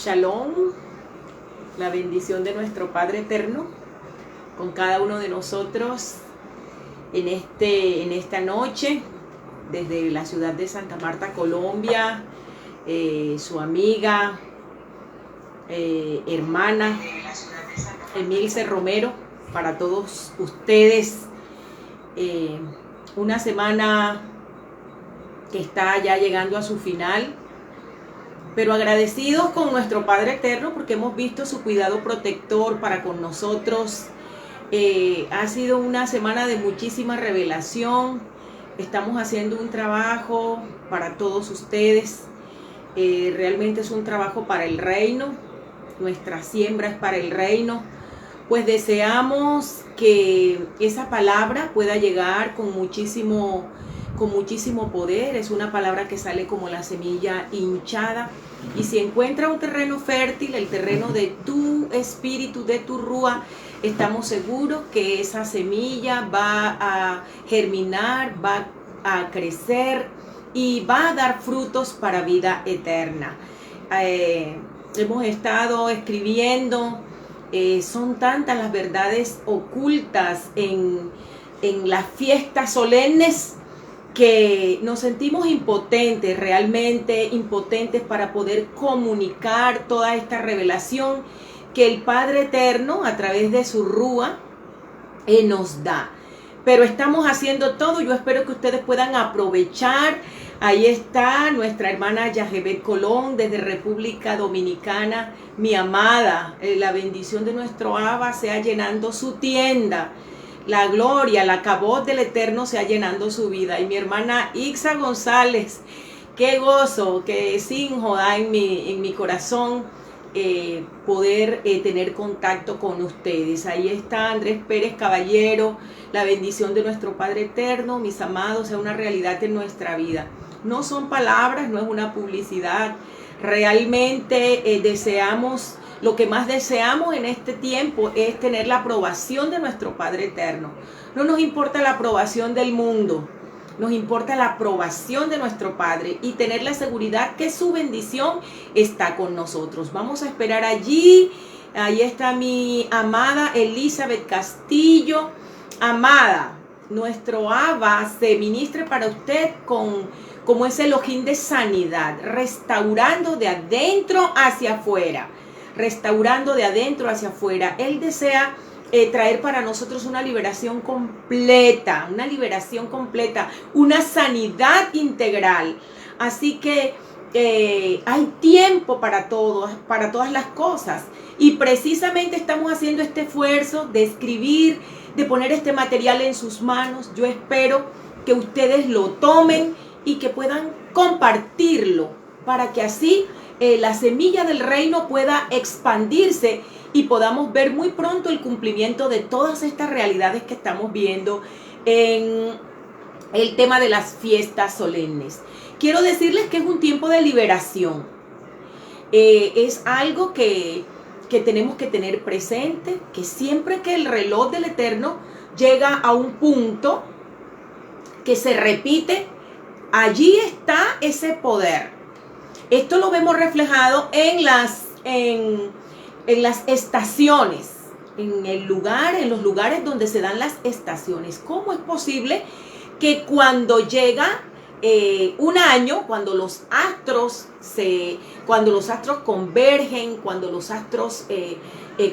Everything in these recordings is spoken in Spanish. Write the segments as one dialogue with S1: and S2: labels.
S1: Shalom, la bendición de nuestro Padre Eterno con cada uno de nosotros en esta noche, desde la ciudad de Santa Marta, Colombia, su amiga, hermana, Emilce Romero, para todos ustedes. Una semana que está ya llegando a su final, pero agradecidos con nuestro Padre Eterno porque hemos visto su cuidado protector para con nosotros. Ha sido una semana de muchísima revelación. Estamos haciendo un trabajo para todos ustedes. Realmente es un trabajo para el reino. Nuestra siembra es para el reino. Pues deseamos que esa palabra pueda llegar con muchísimo poder. Es una palabra que sale como la semilla hinchada, y si encuentra un terreno fértil, el terreno de tu espíritu, de tu rúa, estamos seguros que esa semilla va a germinar, va a crecer y va a dar frutos para vida eterna. Hemos estado escribiendo, son tantas las verdades ocultas en las fiestas solemnes, que nos sentimos impotentes, realmente impotentes para poder comunicar toda esta revelación que el Padre Eterno a través de su rúa nos da. Pero estamos haciendo todo. Yo espero que ustedes puedan aprovechar. Ahí está nuestra hermana Yajebet Colón desde República Dominicana. Mi amada, la bendición de nuestro Abba sea llenando su tienda. La gloria, la cabot del Eterno sea llenando su vida. Y mi hermana Ixa González, qué gozo, que sin joda en mi corazón poder tener contacto con ustedes. Ahí está Andrés Pérez Caballero, la bendición de nuestro Padre Eterno, mis amados, sea una realidad en nuestra vida. No son palabras, no es una publicidad. Realmente deseamos. Lo que más deseamos en este tiempo es tener la aprobación de nuestro Padre Eterno. No nos importa la aprobación del mundo, nos importa la aprobación de nuestro Padre y tener la seguridad que su bendición está con nosotros. Vamos a esperar allí. Ahí está mi amada Elizabeth Castillo. Amada, nuestro Abba se ministre para usted como ese Elohim de sanidad, restaurando de adentro hacia afuera. Restaurando de adentro hacia afuera. Él desea traer para nosotros una liberación completa, una sanidad integral. Así que hay tiempo para todo, para todas las cosas. Y precisamente estamos haciendo este esfuerzo de escribir, de poner este material en sus manos. Yo espero que ustedes lo tomen y que puedan compartirlo para que así la semilla del reino pueda expandirse y podamos ver muy pronto el cumplimiento de todas estas realidades que estamos viendo en el tema de las fiestas solemnes. Quiero decirles que es un tiempo de liberación. Es algo que tenemos que tener presente, que siempre que el reloj del Eterno llega a un punto que se repite, allí está ese poder. Esto lo vemos reflejado en las estaciones, en los lugares donde se dan las estaciones. ¿Cómo es posible que cuando llega un año, cuando los astros convergen, cuando los astros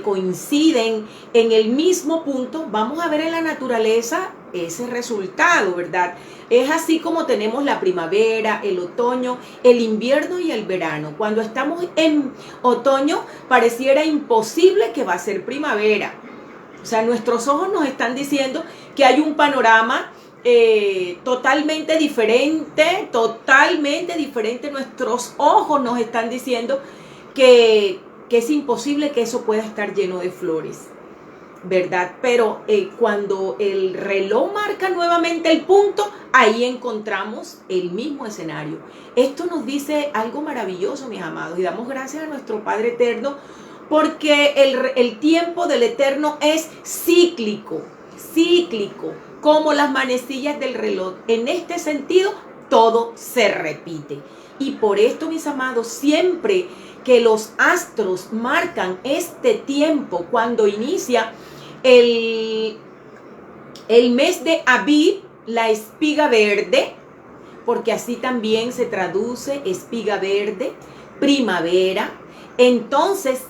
S1: coinciden en el mismo punto, vamos a ver en la naturaleza ese resultado, ¿verdad? Es así como tenemos la primavera, el otoño, el invierno y el verano. Cuando estamos en otoño, pareciera imposible que va a ser primavera. O sea, nuestros ojos nos están diciendo que hay un panorama totalmente diferente. Nuestros ojos nos están diciendo que es imposible que eso pueda estar lleno de flores, ¿verdad? Pero cuando el reloj marca nuevamente el punto, ahí encontramos el mismo escenario. Esto nos dice algo maravilloso, mis amados, y damos gracias a nuestro Padre Eterno porque el tiempo del Eterno es cíclico, como las manecillas del reloj. En este sentido, todo se repite. Y por esto, mis amados, siempre que los astros marcan este tiempo, cuando inicia el mes de Aviv, la espiga verde, porque así también se traduce espiga verde, primavera, entonces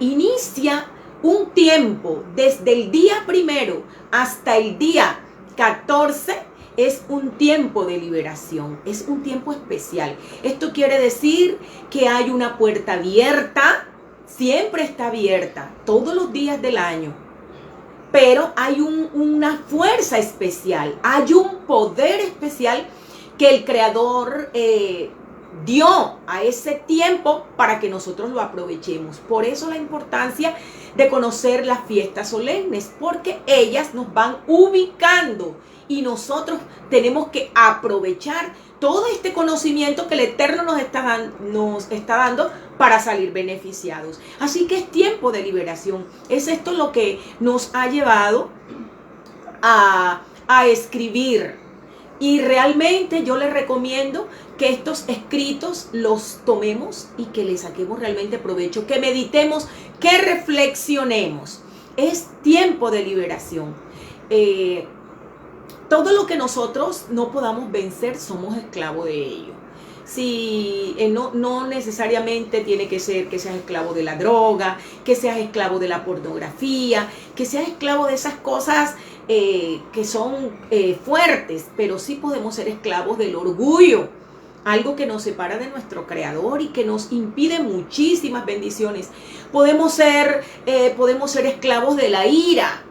S1: inicia un tiempo desde el día 1 hasta el día 14, es un tiempo de liberación, es un tiempo especial. Esto quiere decir que hay una puerta abierta, siempre está abierta, todos los días del año, pero hay una fuerza especial, hay un poder especial que el Creador dio a ese tiempo para que nosotros lo aprovechemos. Por eso la importancia de conocer las fiestas solemnes, porque ellas nos van ubicando y nosotros tenemos que aprovechar todo este conocimiento que el Eterno nos está dando para salir beneficiados. Así que es tiempo de liberación. Es esto lo que nos ha llevado a escribir. Y realmente yo les recomiendo que estos escritos los tomemos y que les saquemos realmente provecho, que meditemos, que reflexionemos. Es tiempo de liberación. Todo lo que nosotros no podamos vencer, somos esclavos de ello. Si no necesariamente tiene que ser que seas esclavo de la droga, que seas esclavo de la pornografía, que seas esclavo de esas cosas que son fuertes, pero sí podemos ser esclavos del orgullo, algo que nos separa de nuestro Creador y que nos impide muchísimas bendiciones. Podemos ser esclavos de la ira.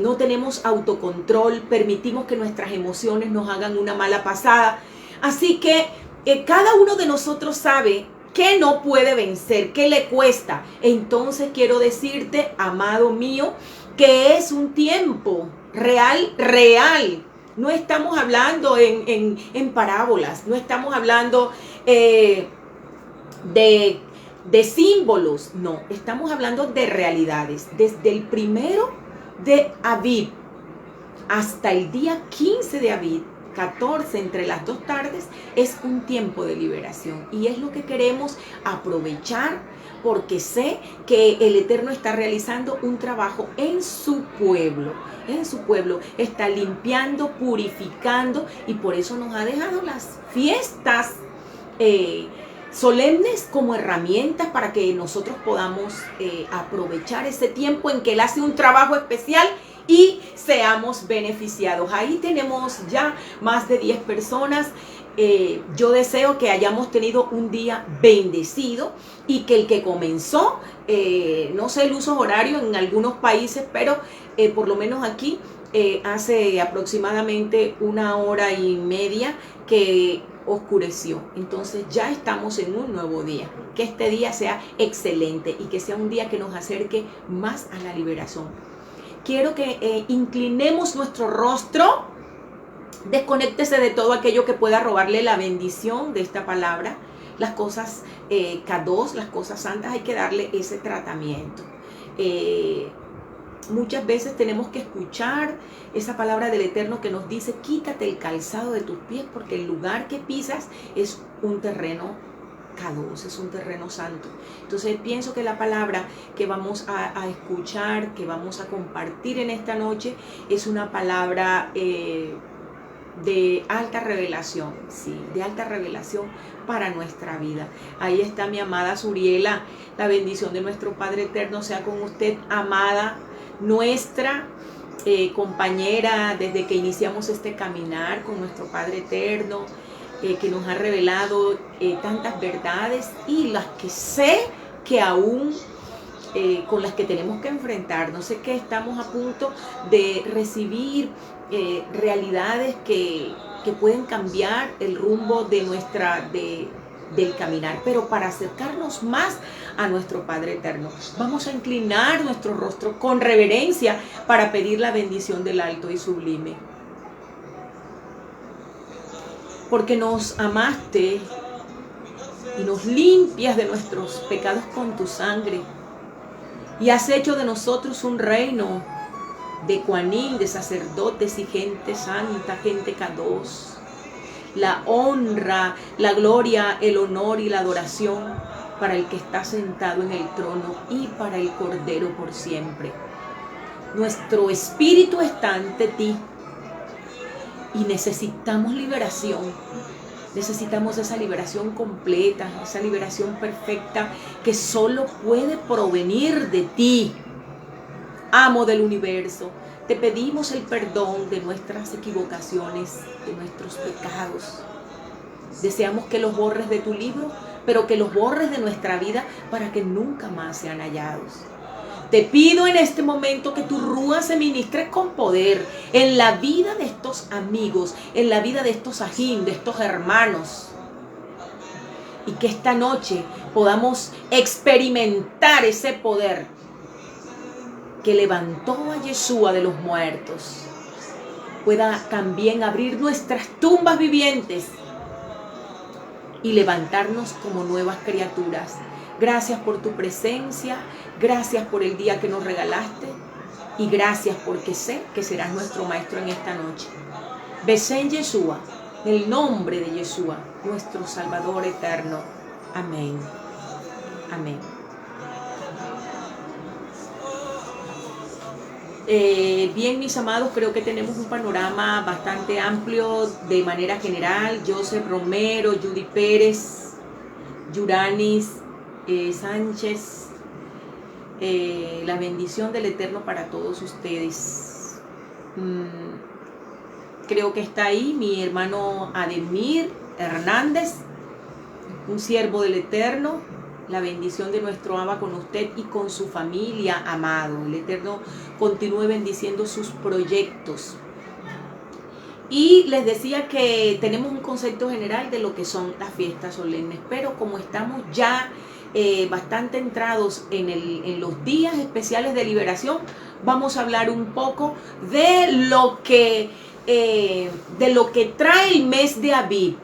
S1: No tenemos autocontrol, permitimos que nuestras emociones nos hagan una mala pasada. Así que cada uno de nosotros sabe qué no puede vencer, qué le cuesta. Entonces quiero decirte, amado mío, que es un tiempo real. No estamos hablando en parábolas, no estamos hablando de símbolos, no, estamos hablando de realidades. Desde el 1 de Aviv hasta el día 15 de Aviv, 14 entre las 2 tardes, es un tiempo de liberación y es lo que queremos aprovechar, porque sé que el Eterno está realizando un trabajo en su pueblo, está limpiando, purificando, y por eso nos ha dejado las fiestas solemnes como herramientas para que nosotros podamos aprovechar ese tiempo en que Él hace un trabajo especial y seamos beneficiados. Ahí tenemos ya más de 10 personas. Yo deseo que hayamos tenido un día bendecido y que el que comenzó, no sé el uso horario en algunos países, pero por lo menos aquí hace aproximadamente 1 hora y media que oscureció. Entonces ya estamos en un nuevo día. Que este día sea excelente y que sea un día que nos acerque más a la liberación. Quiero que inclinemos nuestro rostro. Desconéctese de todo aquello que pueda robarle la bendición de esta palabra. Las cosas K2, las cosas santas, hay que darle ese tratamiento. Muchas veces tenemos que escuchar esa palabra del Eterno que nos dice: quítate el calzado de tus pies, porque el lugar que pisas es un terreno K2, es un terreno santo. Entonces pienso que la palabra que vamos a escuchar, que vamos a compartir en esta noche, es una palabra de alta revelación, sí, de alta revelación para nuestra vida. Ahí está mi amada Suriela. La bendición de nuestro Padre Eterno sea con usted, amada, nuestra compañera desde que iniciamos este caminar con nuestro Padre Eterno, que nos ha revelado tantas verdades, y las que sé que aún con las que tenemos que enfrentar. No sé, que estamos a punto de recibir realidades que pueden cambiar el rumbo de del caminar, pero para acercarnos más a nuestro Padre Eterno, vamos a inclinar nuestro rostro con reverencia para pedir la bendición del alto y sublime. Porque nos amaste y nos limpias de nuestros pecados con tu sangre, y has hecho de nosotros un reino de Kohanim, de sacerdotes y gente santa, gente K2. la honra, la gloria, el honor y la adoración para el que está sentado en el trono y para el Cordero por siempre. Nuestro espíritu está ante ti y necesitamos liberación. Necesitamos esa liberación completa, esa liberación perfecta que solo puede provenir de ti, amo del universo. Te pedimos el perdón de nuestras equivocaciones, de nuestros pecados. Deseamos que los borres de tu libro, pero que los borres de nuestra vida para que nunca más sean hallados. Te pido en este momento que tu rúa se ministre con poder en la vida de estos amigos, en la vida de estos ajín, de estos hermanos. Y que esta noche podamos experimentar ese poder que levantó a Yeshua de los muertos. Pueda también abrir nuestras tumbas vivientes y levantarnos como nuevas criaturas. Gracias por tu presencia, gracias por el día que nos regalaste y gracias porque sé que serás nuestro maestro en esta noche. Besén Yeshua, en el nombre de Yeshua, nuestro Salvador eterno. Amén. Amén. Bien, mis amados, creo que tenemos un panorama bastante amplio de manera general. Joseph Romero, Judy Pérez, Yuranis Sánchez, la bendición del Eterno para todos ustedes. Creo que está ahí mi hermano Ademir Hernández, un siervo del Eterno. La bendición de nuestro Abba con usted y con su familia, amado. El Eterno continúe bendiciendo sus proyectos. Y les decía que tenemos un concepto general de lo que son las fiestas solemnes, pero como estamos ya bastante entrados en los días especiales de liberación, vamos a hablar un poco de lo que trae el mes de Abib.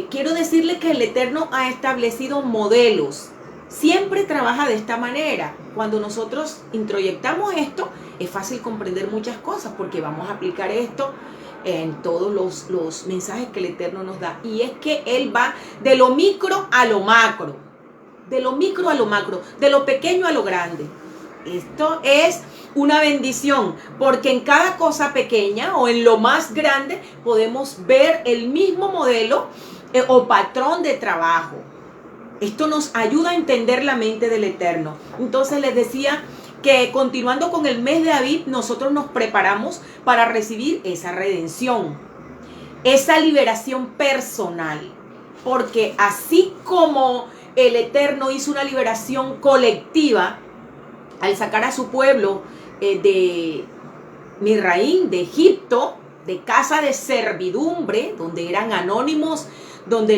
S1: Quiero decirle que el Eterno ha establecido modelos. Siempre trabaja de esta manera. Cuando nosotros introyectamos esto, es fácil comprender muchas cosas porque vamos a aplicar esto en todos los mensajes que el Eterno nos da. Y es que Él va de lo micro a lo macro, de lo micro a lo macro, de lo pequeño a lo grande. Esto es una bendición, porque en cada cosa pequeña o en lo más grande podemos ver el mismo modelo o patrón de trabajo. Esto nos ayuda a entender la mente del Eterno. Entonces les decía que continuando con el mes de Abib, nosotros nos preparamos para recibir esa redención, esa liberación personal, porque así como el Eterno hizo una liberación colectiva al sacar a su pueblo de Misraín, de Egipto, de casa de servidumbre, donde eran anónimos, donde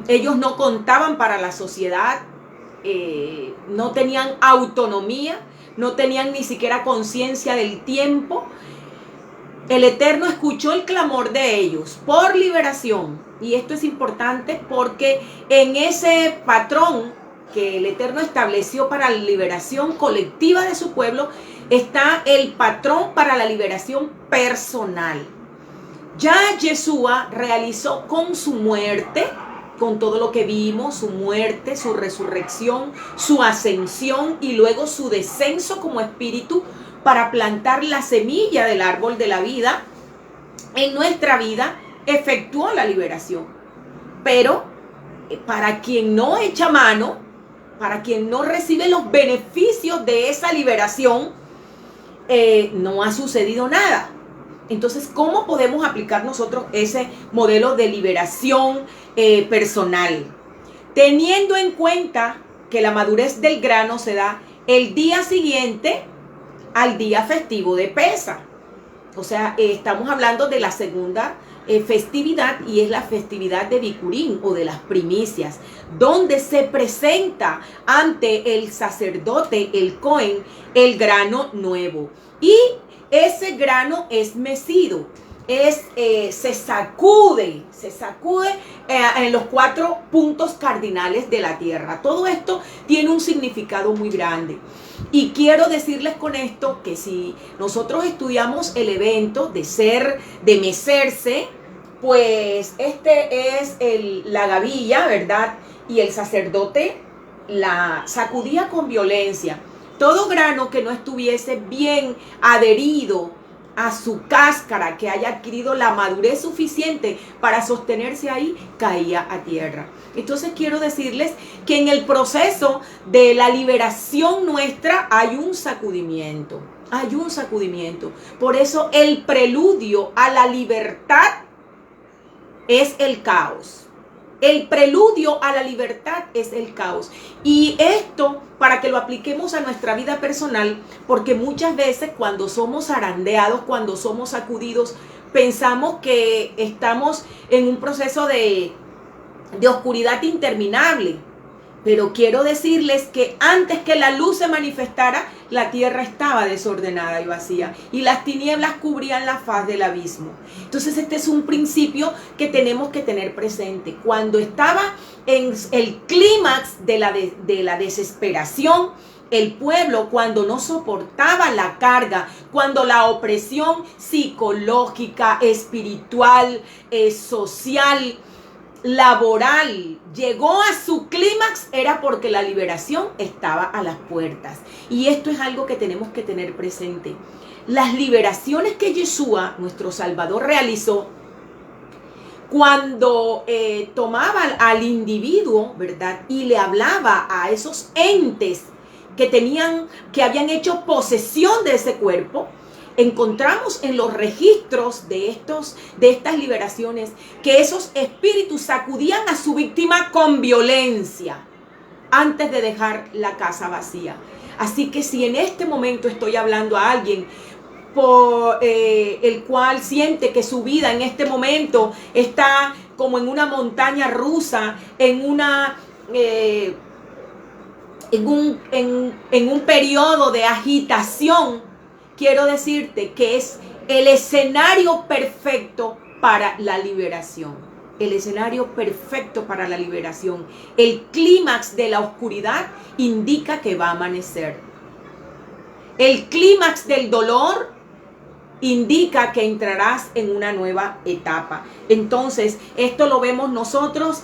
S1: ellos no contaban para la sociedad, no tenían autonomía, no tenían ni siquiera conciencia del tiempo. El Eterno escuchó el clamor de ellos por liberación, y esto es importante porque en ese patrón que el Eterno estableció para la liberación colectiva de su pueblo, está el patrón para la liberación personal. Ya Yeshua realizó con su muerte, con todo lo que vimos, su muerte, su resurrección, su ascensión y luego su descenso como espíritu para plantar la semilla del árbol de la vida en nuestra vida, efectuó la liberación. Pero para quien no echa mano, para quien no recibe los beneficios de esa liberación, no ha sucedido nada. Entonces, ¿cómo podemos aplicar nosotros ese modelo de liberación personal? Teniendo en cuenta que la madurez del grano se da el día siguiente al día festivo de Pesa. O sea, estamos hablando de la segunda festividad, y es la festividad de Bikurim o de las primicias, donde se presenta ante el sacerdote, el Cohen, el grano nuevo. Y ese grano es mecido, se sacude en los 4 puntos cardinales de la tierra. Todo esto tiene un significado muy grande. Y quiero decirles con esto que si nosotros estudiamos el evento de mecerse, pues este es la gavilla, ¿verdad? Y el sacerdote la sacudía con violencia. Todo grano que no estuviese bien adherido a su cáscara, que haya adquirido la madurez suficiente para sostenerse ahí, caía a tierra. Entonces quiero decirles que en el proceso de la liberación nuestra hay un sacudimiento. Hay un sacudimiento. Por eso el preludio a la libertad es el caos. El preludio a la libertad es el caos. Y esto para que lo apliquemos a nuestra vida personal, porque muchas veces cuando somos zarandeados, cuando somos sacudidos, pensamos que estamos en un proceso de oscuridad interminable. Pero quiero decirles que antes que la luz se manifestara, la tierra estaba desordenada y vacía, y las tinieblas cubrían la faz del abismo. Entonces este es un principio que tenemos que tener presente. Cuando estaba en el clímax de la desesperación, el pueblo, cuando no soportaba la carga, cuando la opresión psicológica, espiritual, social, laboral llegó a su clímax, era porque la liberación estaba a las puertas. Y esto es algo que tenemos que tener presente. Las liberaciones que Yeshua, nuestro Salvador, realizó cuando tomaba al individuo, ¿verdad? Y le hablaba a esos entes que habían hecho posesión de ese cuerpo. Encontramos en los registros de estas liberaciones que esos espíritus sacudían a su víctima con violencia antes de dejar la casa vacía. Así que si en este momento estoy hablando a alguien por el cual siente que su vida en este momento está como en una montaña rusa, en un periodo de agitación, quiero decirte que es el escenario perfecto para la liberación. El escenario perfecto para la liberación. El clímax de la oscuridad indica que va a amanecer. El clímax del dolor indica que entrarás en una nueva etapa. Entonces, esto lo vemos nosotros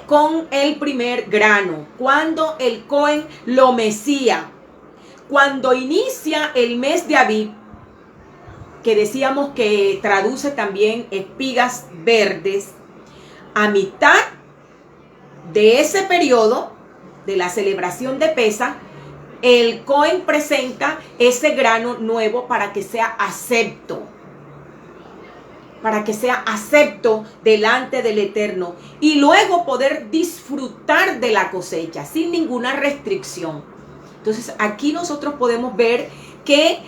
S1: con el primer grano. Cuando el Cohen lo mecía. Cuando inicia el mes de Abib, que decíamos que traduce también espigas verdes, a mitad de ese periodo de la celebración de Pesaj, el Cohen presenta ese grano nuevo para que sea acepto. Para que sea acepto delante del Eterno. Y luego poder disfrutar de la cosecha sin ninguna restricción. Entonces aquí nosotros podemos ver que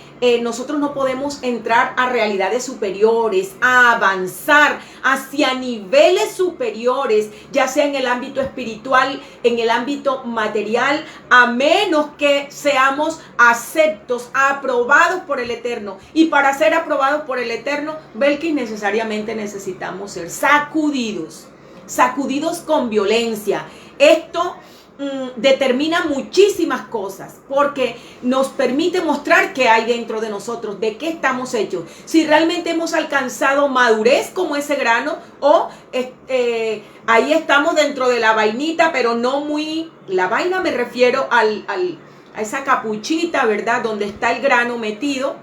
S1: nosotros no podemos entrar a realidades superiores, a avanzar hacia niveles superiores, ya sea en el ámbito espiritual, en el ámbito material, a menos que seamos aceptos, aprobados por el Eterno. Y para ser aprobados por el Eterno, Belkis, necesariamente necesitamos ser sacudidos con violencia. Esto determina muchísimas cosas porque nos permite mostrar qué hay dentro de nosotros, de qué estamos hechos, si realmente hemos alcanzado madurez como ese grano o ahí estamos dentro de la vainita, pero no muy, la vaina me refiero a esa capuchita, ¿verdad? Donde está el grano metido,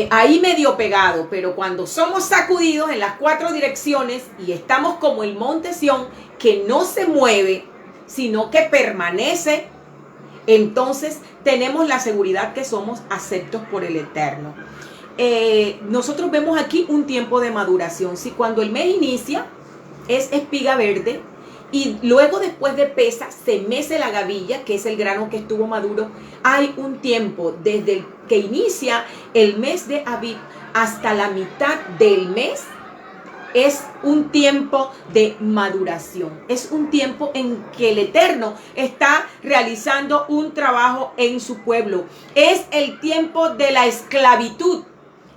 S1: ahí medio pegado, pero cuando somos sacudidos en las 4 direcciones y estamos como el monte Sión, que no se mueve, sino que permanece, entonces tenemos la seguridad que somos aceptos por el Eterno. Nosotros vemos aquí un tiempo de maduración. Si cuando el mes inicia es espiga verde y luego después de Pesaj se mece la gavilla, que es el grano que estuvo maduro, hay un tiempo desde el que inicia el mes de Abib hasta la mitad del mes. Es un tiempo de maduración, es un tiempo en que el Eterno está realizando un trabajo en su pueblo. Es el tiempo de la esclavitud.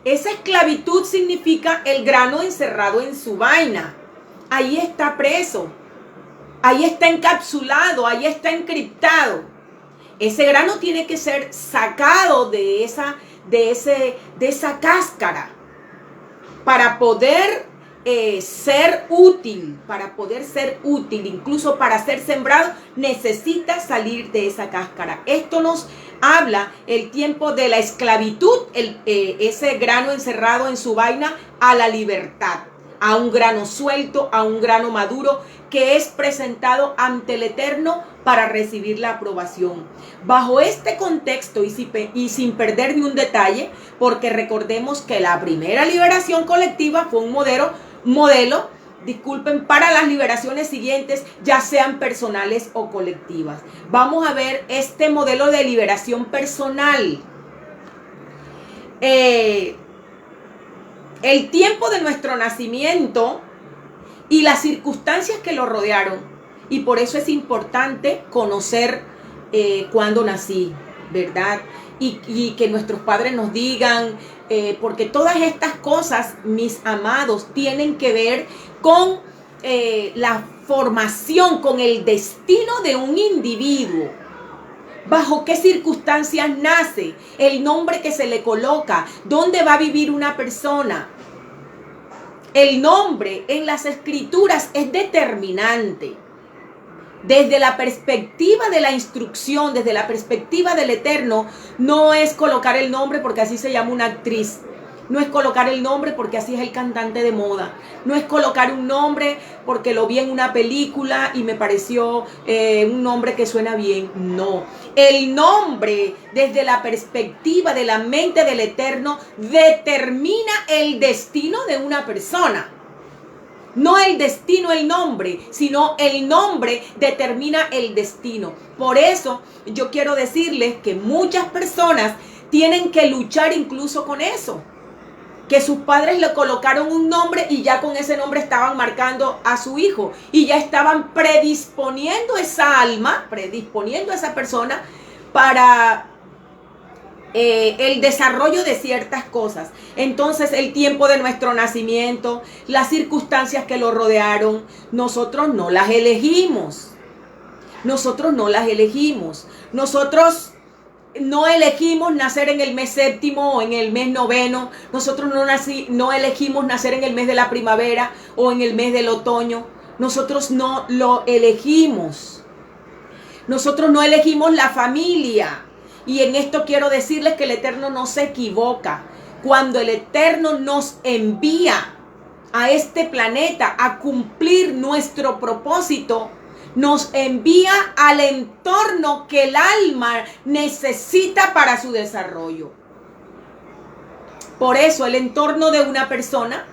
S1: Esa esclavitud significa el grano encerrado en su vaina. Ahí está preso, ahí está encapsulado, ahí está encriptado. Ese grano tiene que ser sacado de esa cáscara. para poder ser útil, incluso para ser sembrado, necesita salir de esa cáscara. Esto nos habla el tiempo de la esclavitud, ese grano encerrado en su vaina, a la libertad, a un grano suelto, a un grano maduro que es presentado ante el Eterno para recibir la aprobación. Bajo este contexto y sin perder ni un detalle, porque recordemos que la primera liberación colectiva fue un modelo, para las liberaciones siguientes, ya sean personales o colectivas. Vamos a ver este modelo de liberación personal. El tiempo de nuestro nacimiento y las circunstancias que lo rodearon. Y por eso es importante conocer cuándo nací, ¿verdad? Y que nuestros padres nos digan, porque todas estas cosas, mis amados, tienen que ver con la formación, con el destino de un individuo. ¿Bajo qué circunstancias nace? El nombre que se le coloca. ¿Dónde va a vivir una persona? El nombre en las escrituras es determinante. Desde la perspectiva de la instrucción, desde la perspectiva del Eterno, no es colocar el nombre porque así se llama una actriz. No es colocar el nombre porque así es el cantante de moda. No es colocar un nombre porque lo vi en una película y me pareció un nombre que suena bien. No. El nombre, desde la perspectiva de la mente del Eterno, determina el destino de una persona. No el destino, el nombre, sino el nombre determina el destino. Por eso yo quiero decirles que muchas personas tienen que luchar incluso con eso. Que sus padres le colocaron un nombre y ya con ese nombre estaban marcando a su hijo. Y ya estaban predisponiendo esa alma, predisponiendo a esa persona para el desarrollo de ciertas cosas. Entonces, el tiempo de nuestro nacimiento, las circunstancias que lo rodearon, nosotros no las elegimos. Nosotros no elegimos nacer en el mes séptimo o en el mes noveno. Nosotros no elegimos nacer en el mes de la primavera o en el mes del otoño. Nosotros no lo elegimos. Nosotros no elegimos la familia. Y en esto quiero decirles que el Eterno no se equivoca. Cuando el Eterno nos envía a este planeta a cumplir nuestro propósito, nos envía al entorno que el alma necesita para su desarrollo. Por eso el entorno de una persona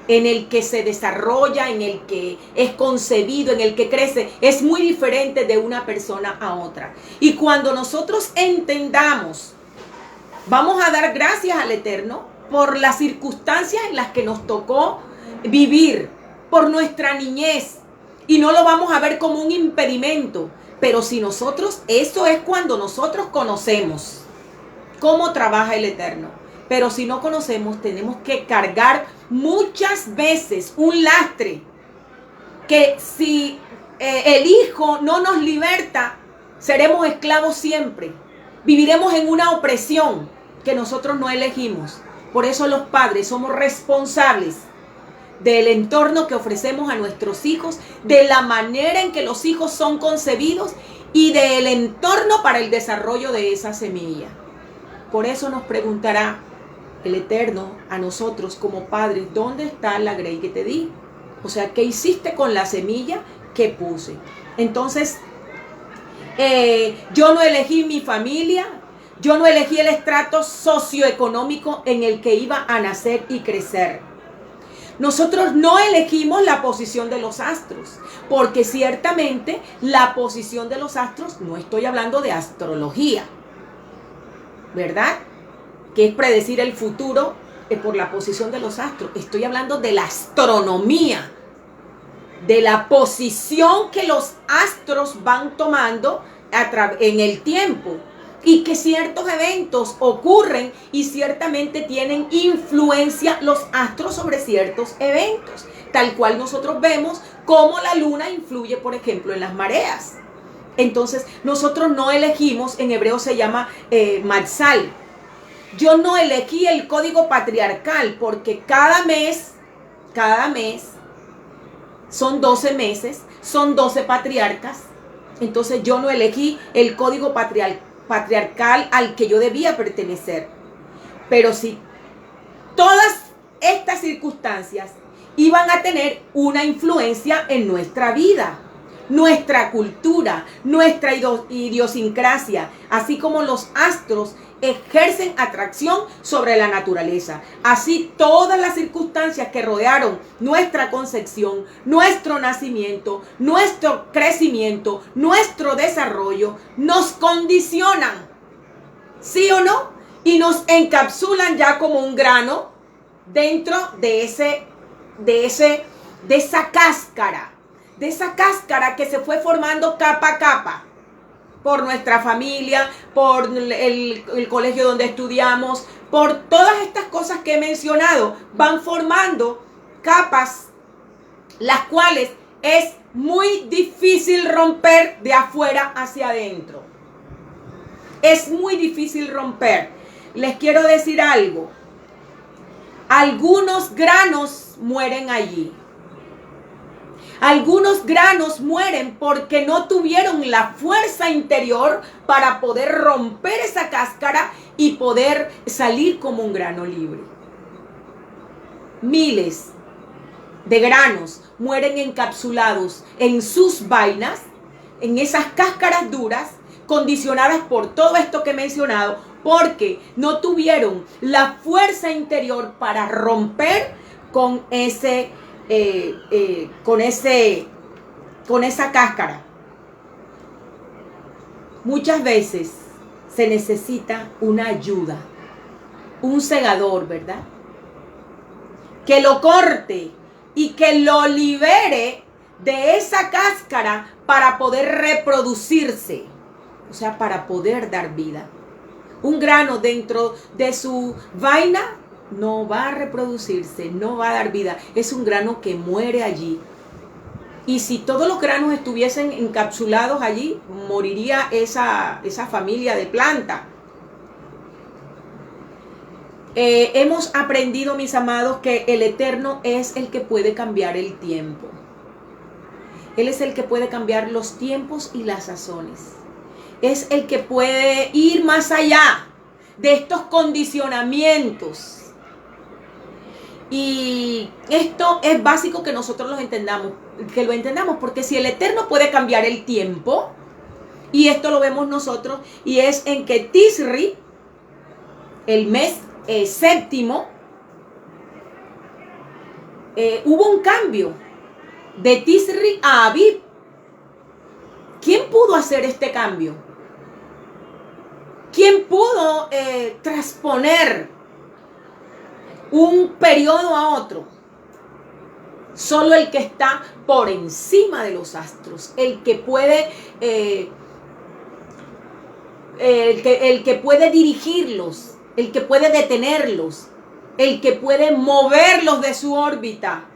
S1: en el que se desarrolla, en el que es concebido, en el que crece, es muy diferente de una persona a otra. Y cuando nosotros entendamos, vamos a dar gracias al Eterno por las circunstancias en las que nos tocó vivir, por nuestra niñez, y no lo vamos a ver como un impedimento. Pero si nosotros, eso es cuando nosotros conocemos cómo trabaja el Eterno. Pero si no conocemos, tenemos que cargar muchas veces un lastre que si el Hijo no nos liberta, seremos esclavos siempre. Viviremos en una opresión que nosotros no elegimos. Por eso los padres somos responsables del entorno que ofrecemos a nuestros hijos, de la manera en que los hijos son concebidos y del entorno para el desarrollo de esa semilla. Por eso nos preguntará el Eterno a nosotros como padres, ¿dónde está la grey que te di? O sea, ¿qué hiciste con la semilla que puse? Entonces, yo no elegí mi familia, yo no elegí el estrato socioeconómico en el que iba a nacer y crecer. Nosotros no elegimos la posición de los astros, porque ciertamente la posición de los astros, no estoy hablando de astrología, ¿verdad? Que es predecir el futuro por la posición de los astros. Estoy hablando de la astronomía, de la posición que los astros van tomando en el tiempo y que ciertos eventos ocurren y ciertamente tienen influencia los astros sobre ciertos eventos, tal cual nosotros vemos cómo la luna influye, por ejemplo, en las mareas. Entonces, nosotros no elegimos, en hebreo se llama matzal. Yo no elegí el código patriarcal porque cada mes, son 12 meses, son 12 patriarcas. Entonces yo no elegí el código patriarcal al que yo debía pertenecer. Pero sí, todas estas circunstancias iban a tener una influencia en nuestra vida, nuestra cultura, nuestra idiosincrasia, así como los astros ejercen atracción sobre la naturaleza. Así todas las circunstancias que rodearon nuestra concepción, nuestro nacimiento, nuestro crecimiento, nuestro desarrollo, nos condicionan, ¿sí o no? Y nos encapsulan ya como un grano dentro de esa cáscara que se fue formando capa a capa por nuestra familia, por el colegio donde estudiamos, por todas estas cosas que he mencionado, van formando capas, las cuales es muy difícil romper de afuera hacia adentro. Es muy difícil romper. Les quiero decir algo. Algunos granos mueren allí. Algunos granos mueren porque no tuvieron la fuerza interior para poder romper esa cáscara y poder salir como un grano libre. Miles de granos mueren encapsulados en sus vainas, en esas cáscaras duras, condicionadas por todo esto que he mencionado, porque no tuvieron la fuerza interior para romper con esa cáscara. Muchas veces se necesita una ayuda, un segador, ¿verdad? Que lo corte y que lo libere de esa cáscara para poder reproducirse, o sea, para poder dar vida. Un grano dentro de su vaina no va a reproducirse, no va a dar vida. Es un grano que muere allí. Y si todos los granos estuviesen encapsulados allí, moriría esa familia de planta. Hemos aprendido, mis amados, que el Eterno es el que puede cambiar el tiempo. Él es el que puede cambiar los tiempos y las sazones. Es el que puede ir más allá de estos condicionamientos. Y esto es básico que nosotros lo entendamos, porque si el Eterno puede cambiar el tiempo, y esto lo vemos nosotros, y es en que Tisri, el mes séptimo, hubo un cambio de Tisri a Abib. ¿Quién pudo hacer este cambio? ¿Quién pudo transponer un periodo a otro? Solo el que está por encima de los astros, el que puede el que puede dirigirlos, el que puede detenerlos, el que puede moverlos de su órbita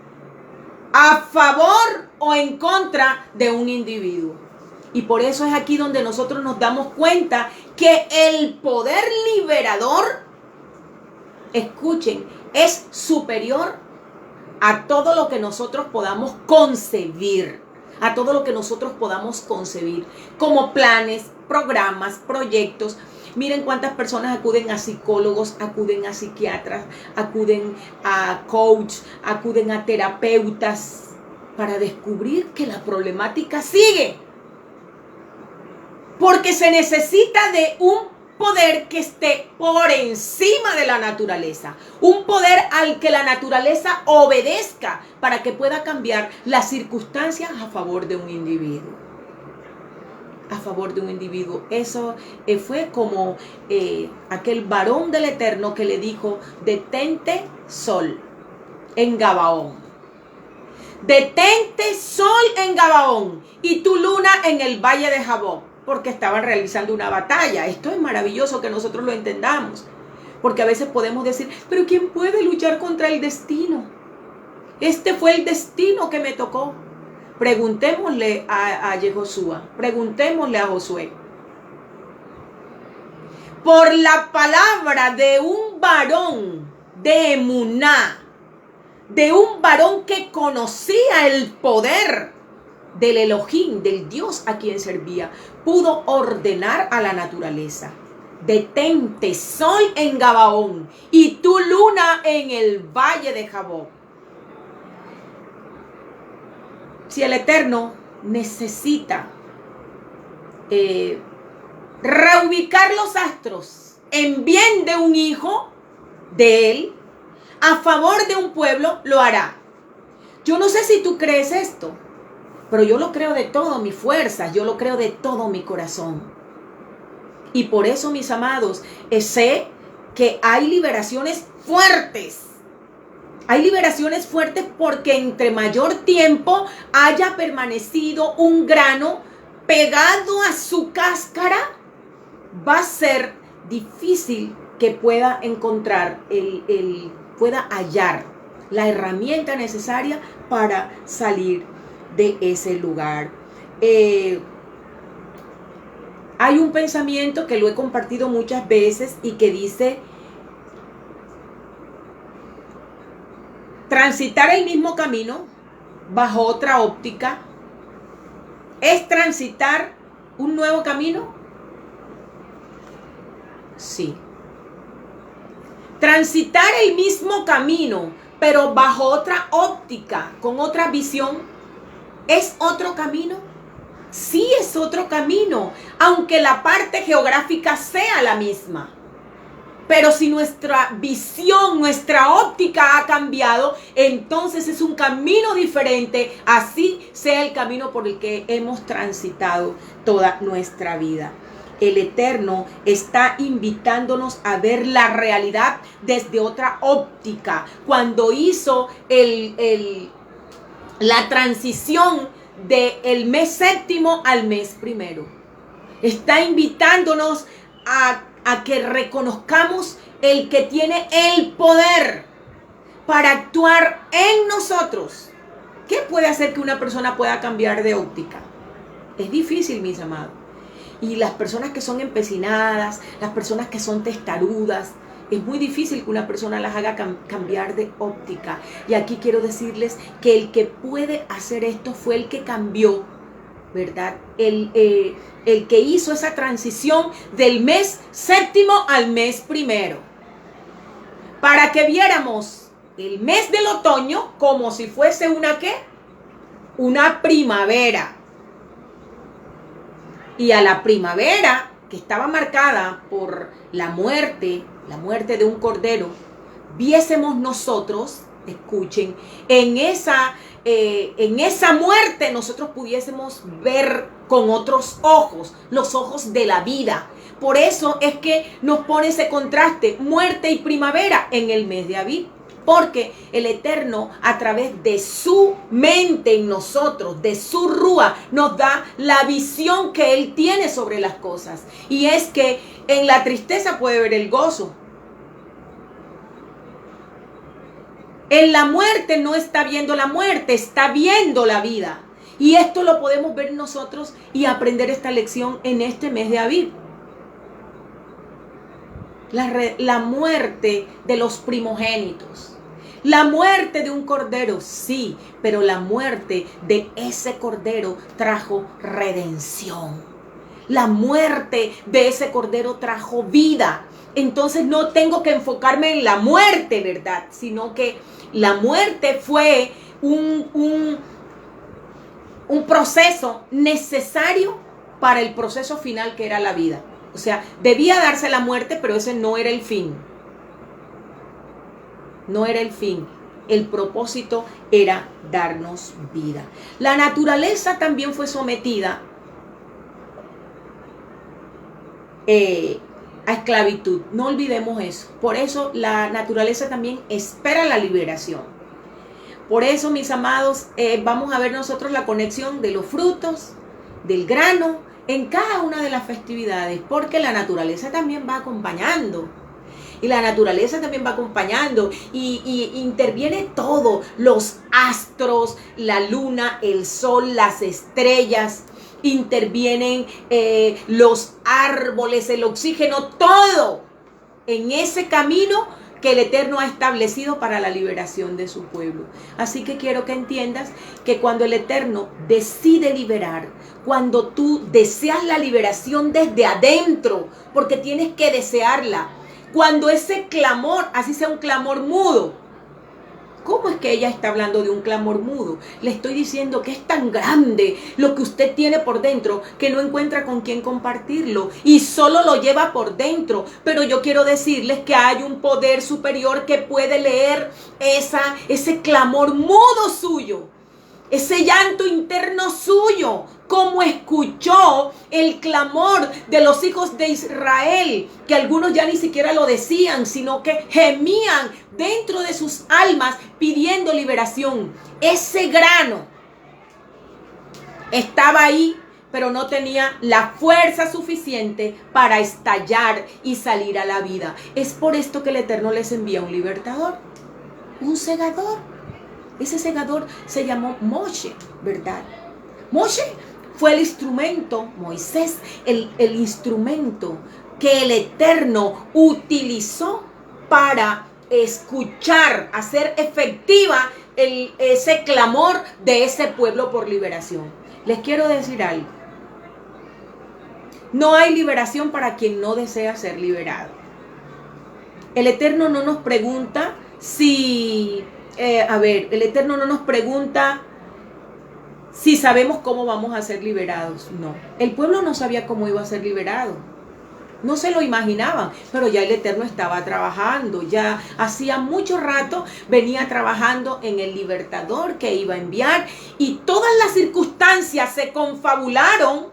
S1: a favor o en contra de un individuo. Y por eso es aquí donde nosotros nos damos cuenta que el poder liberador, escuchen, es superior a todo lo que nosotros podamos concebir, como planes, programas, proyectos. Miren cuántas personas acuden a psicólogos, acuden a psiquiatras, acuden a coach, acuden a terapeutas para descubrir que la problemática sigue. Porque se necesita de un poder que esté por encima de la naturaleza. Un poder al que la naturaleza obedezca para que pueda cambiar las circunstancias a favor de un individuo. A favor de un individuo. Eso fue como aquel varón del Eterno que le dijo: detente sol en Gabaón. Detente sol en Gabaón y tu luna en el valle de Jaboc. Porque estaban realizando una batalla. Esto es maravilloso que nosotros lo entendamos. Porque a veces podemos decir: pero ¿quién puede luchar contra el destino? Este fue el destino que me tocó. Preguntémosle a Yehoshua, preguntémosle a Josué. por la palabra de un varón de emuná, de un varón que conocía el poder del Elohim, del Dios a quien servía, pudo ordenar a la naturaleza: detente, sol en Gabaón, y tu luna en el valle de Jaboc. Si el Eterno necesita reubicar los astros en bien de un hijo de él, a favor de un pueblo, lo hará. Yo no sé si tú crees esto, pero yo lo creo de todas mis fuerzas, yo lo creo de todo mi corazón. Y por eso, mis amados, sé que hay liberaciones fuertes. Hay liberaciones fuertes porque entre mayor tiempo haya permanecido un grano pegado a su cáscara, va a ser difícil que pueda encontrar, pueda hallar la herramienta necesaria para salir de ese lugar. Hay un pensamiento que lo he compartido muchas veces y que dice: transitar el mismo camino bajo otra óptica es transitar un nuevo camino. Sí. Transitar el mismo camino, pero bajo otra óptica, con otra visión, ¿es otro camino? Sí, es otro camino, aunque la parte geográfica sea la misma. Pero si nuestra visión, nuestra óptica ha cambiado, entonces es un camino diferente, así sea el camino por el que hemos transitado toda nuestra vida. El Eterno está invitándonos a ver la realidad desde otra óptica. Cuando hizo la transición del mes séptimo al mes primero, está invitándonos a que reconozcamos el que tiene el poder para actuar en nosotros. ¿Qué puede hacer que una persona pueda cambiar de óptica? Es difícil, mis amados. Y las personas que son empecinadas, las personas que son testarudas, es muy difícil que una persona las haga cambiar de óptica. Y aquí quiero decirles que el que puede hacer esto fue el que cambió, ¿verdad? El que hizo esa transición del mes séptimo al mes primero, para que viéramos el mes del otoño como si fuese una ¿qué? Una primavera. Y a la primavera, que estaba marcada por la muerte de un cordero, viésemos nosotros, escuchen, en esa muerte nosotros pudiésemos ver con otros ojos, los ojos de la vida. Por eso es que nos pone ese contraste, muerte y primavera en el mes de Abib. Porque el Eterno, a través de su mente en nosotros, de su rúa, nos da la visión que Él tiene sobre las cosas. Y es que en la tristeza puede ver el gozo. En la muerte no está viendo la muerte, está viendo la vida. Y esto lo podemos ver nosotros y aprender esta lección en este mes de Abib. La muerte de los primogénitos. La muerte de un cordero, sí, pero la muerte de ese cordero trajo redención. La muerte de ese cordero trajo vida. Entonces no tengo que enfocarme en la muerte, ¿verdad? Sino que la muerte fue un proceso necesario para el proceso final que era la vida. O sea, debía darse la muerte, pero ese no era el fin. No era el fin. El propósito era darnos vida. La naturaleza también fue sometida a esclavitud. No olvidemos eso. Por eso la naturaleza también espera la liberación. Por eso, mis amados, vamos a ver nosotros la conexión de los frutos, del grano, en cada una de las festividades. Porque la naturaleza también va acompañando. Y la naturaleza también va acompañando y interviene todo, los astros, la luna, el sol, las estrellas, intervienen los árboles, el oxígeno, todo en ese camino que el Eterno ha establecido para la liberación de su pueblo. Así que quiero que entiendas que cuando el Eterno decide liberar, cuando tú deseas la liberación desde adentro, porque tienes que desearla, cuando ese clamor, así sea un clamor mudo. ¿Cómo es que ella está hablando de un clamor mudo? Le estoy diciendo que es tan grande lo que usted tiene por dentro que no encuentra con quién compartirlo y solo lo lleva por dentro. Pero yo quiero decirles que hay un poder superior que puede leer ese clamor mudo suyo, ese llanto interno suyo, como escuchó el clamor de los hijos de Israel, que algunos ya ni siquiera lo decían, sino que gemían dentro de sus almas pidiendo liberación. Ese grano estaba ahí, pero no tenía la fuerza suficiente para estallar y salir a la vida. Es por esto que el Eterno les envía un libertador, un segador. Ese segador se llamó Moshe, ¿verdad? Moshe fue el instrumento, Moisés, el instrumento que el Eterno utilizó para escuchar, hacer efectiva ese clamor de ese pueblo por liberación. Les quiero decir algo. No hay liberación para quien no desea ser liberado. El Eterno no nos pregunta si... el Eterno no nos pregunta si sabemos cómo vamos a ser liberados. No, el pueblo no sabía cómo iba a ser liberado. No se lo imaginaban, pero ya el Eterno estaba trabajando. Ya hacía mucho rato venía trabajando en el libertador que iba a enviar. Y todas las circunstancias se confabularon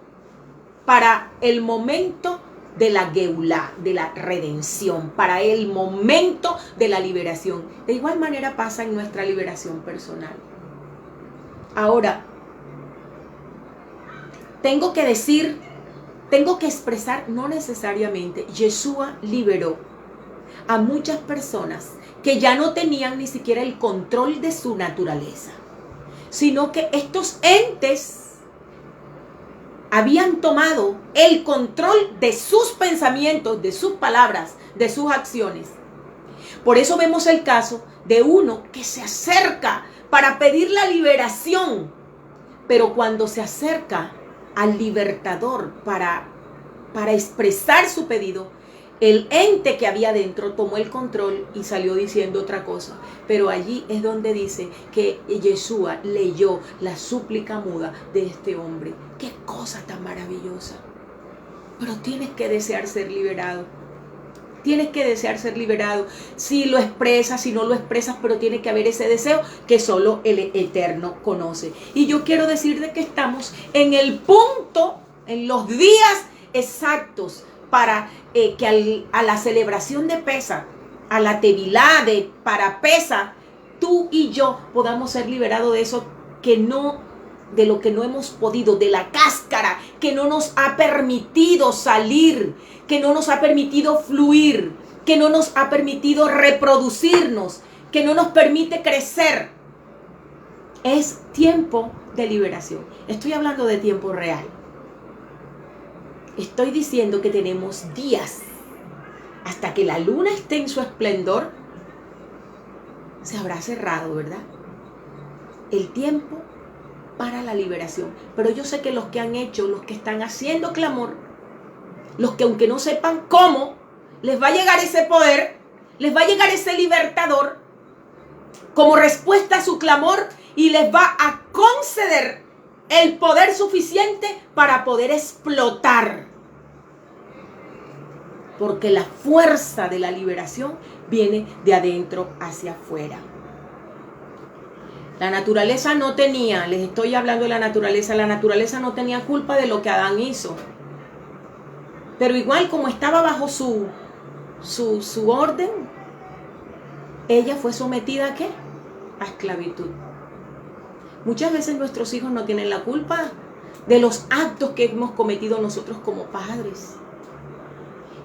S1: para el momento de la Geulá, de la redención, para el momento de la liberación. De igual manera pasa en nuestra liberación personal. Ahora, tengo que expresar, no necesariamente, Yeshua liberó a muchas personas que ya no tenían ni siquiera el control de su naturaleza, sino que estos entes habían tomado el control de sus pensamientos, de sus palabras, de sus acciones. Por eso vemos el caso de uno que se acerca para pedir la liberación, pero cuando se acerca al libertador para expresar su pedido, el ente que había dentro tomó el control y salió diciendo otra cosa. Pero allí es donde dice que Yeshua leyó la súplica muda de este hombre. ¡Qué cosa tan maravillosa! Pero tienes que desear ser liberado. Tienes que desear ser liberado. Si lo expresas, si no lo expresas, pero tiene que haber ese deseo que solo el Eterno conoce. Y yo quiero decirte que estamos en el punto, en los días exactos para que a la celebración de Pesa, a la Tevilá para Pesa, tú y yo podamos ser liberados de eso de lo que no hemos podido, de la cáscara que no nos ha permitido salir, que no nos ha permitido fluir, que no nos ha permitido reproducirnos, que no nos permite crecer. Es tiempo de liberación. Estoy hablando de tiempo real. Estoy diciendo que tenemos días hasta que la luna esté en su esplendor. Se habrá cerrado, ¿verdad? El tiempo para la liberación. Pero yo sé que los que han hecho, los que están haciendo clamor, los que aunque no sepan cómo, les va a llegar ese poder, les va a llegar ese libertador como respuesta a su clamor y les va a conceder el poder suficiente para poder explotar. Porque la fuerza de la liberación viene de adentro hacia afuera. La naturaleza no tenía, les estoy hablando de la naturaleza no tenía culpa de lo que Adán hizo. Pero igual como estaba bajo su orden, ella fue sometida ¿a qué? A esclavitud. Muchas veces nuestros hijos no tienen la culpa de los actos que hemos cometido nosotros como padres.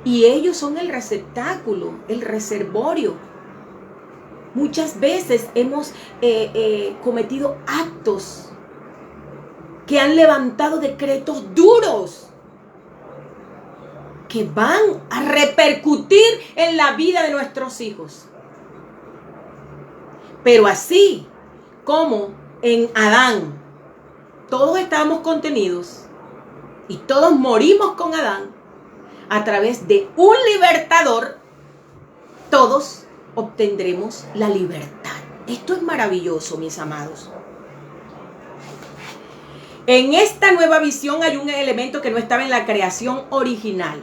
S1: Y ellos son el receptáculo, el reservorio. Muchas veces hemos cometido actos que han levantado decretos duros que van a repercutir en la vida de nuestros hijos. Pero así como en Adán, todos estábamos contenidos y todos morimos con Adán, a través de un libertador, todos obtendremos la libertad. Esto es maravilloso, mis amados. En esta nueva visión hay un elemento que no estaba en la creación original,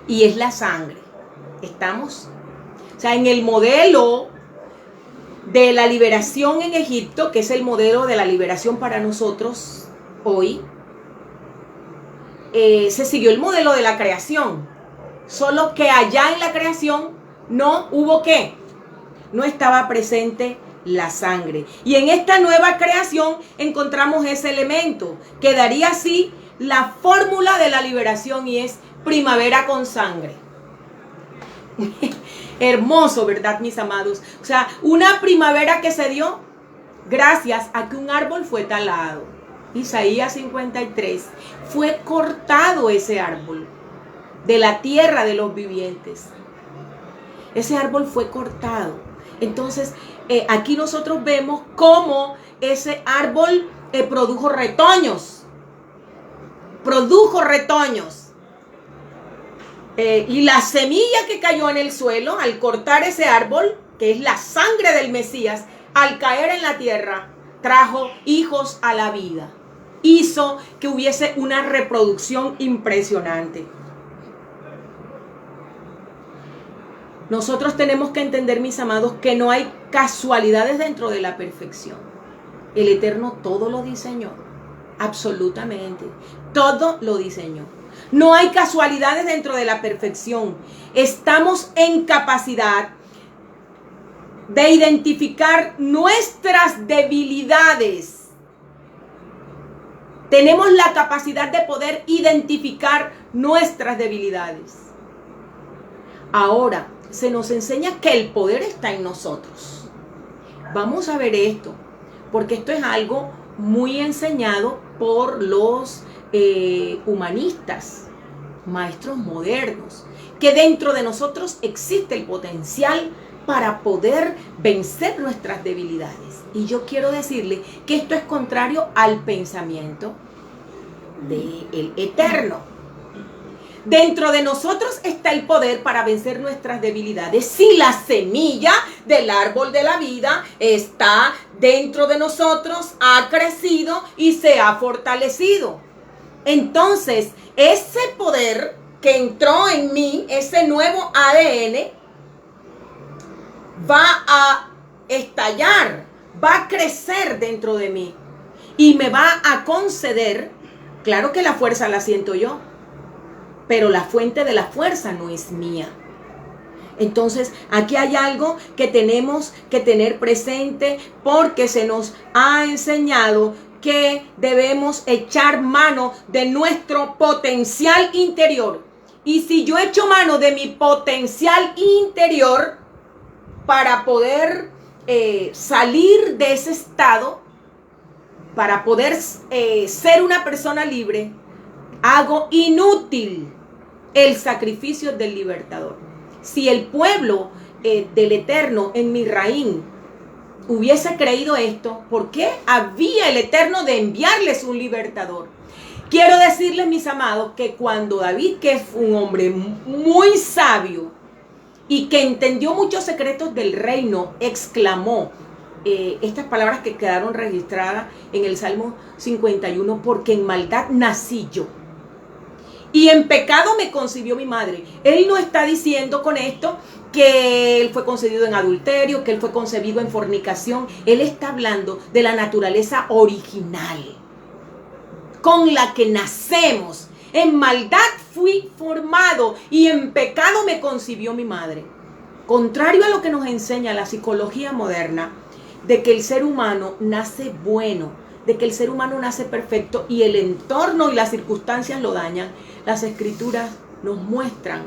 S1: y es la sangre. ¿Estamos? O sea, en el modelo de la liberación en Egipto, que es el modelo de la liberación para nosotros hoy, se siguió el modelo de la creación, solo que allá en la creación no hubo ¿qué? No estaba presente la sangre. Y en esta nueva creación encontramos ese elemento que daría así la fórmula de la liberación, y es primavera con sangre. Hermoso, ¿verdad, mis amados? O sea, una primavera que se dio gracias a que un árbol fue talado. Isaías 53, fue cortado ese árbol de la tierra de los vivientes. Ese árbol fue cortado. Entonces, aquí nosotros vemos cómo ese árbol produjo retoños. Produjo retoños. Y la semilla que cayó en el suelo al cortar ese árbol, que es la sangre del Mesías, al caer en la tierra, trajo hijos a la vida. Hizo que hubiese una reproducción impresionante. Nosotros tenemos que entender, mis amados, que no hay casualidades dentro de la perfección. El Eterno todo lo diseñó, absolutamente, todo lo diseñó. No hay casualidades dentro de la perfección. Estamos en capacidad de identificar nuestras debilidades. Tenemos la capacidad de poder identificar nuestras debilidades. Ahora, se nos enseña que el poder está en nosotros. Vamos a ver esto, porque esto es algo muy enseñado por los humanistas, maestros modernos, que dentro de nosotros existe el potencial para poder vencer nuestras debilidades. Y yo quiero decirle que esto es contrario al pensamiento del Eterno. Dentro de nosotros está el poder para vencer nuestras debilidades. Si la semilla del árbol de la vida está dentro de nosotros, ha crecido y se ha fortalecido. Entonces, ese poder que entró en mí, ese nuevo ADN, va a estallar, va a crecer dentro de mí y me va a conceder, claro que la fuerza la siento yo, pero la fuente de la fuerza no es mía. Entonces, aquí hay algo que tenemos que tener presente, porque se nos ha enseñado que debemos echar mano de nuestro potencial interior. Y si yo echo mano de mi potencial interior para poder salir de ese estado, para poder ser una persona libre, hago inútil el sacrificio del libertador. Si el pueblo del Eterno en Misraín hubiese creído esto, ¿por qué había el Eterno de enviarles un libertador? Quiero decirles, mis amados, que cuando David, que fue un hombre muy sabio y que entendió muchos secretos del reino, exclamó estas palabras que quedaron registradas en el Salmo 51, porque en maldad nací yo y en pecado me concibió mi madre. Él no está diciendo con esto que él fue concebido en adulterio, que él fue concebido en fornicación. Él está hablando de la naturaleza original con la que nacemos. En maldad fui formado y en pecado me concibió mi madre. Contrario a lo que nos enseña la psicología moderna, de que el ser humano nace bueno, de que el ser humano nace perfecto y el entorno y las circunstancias lo dañan, las escrituras nos muestran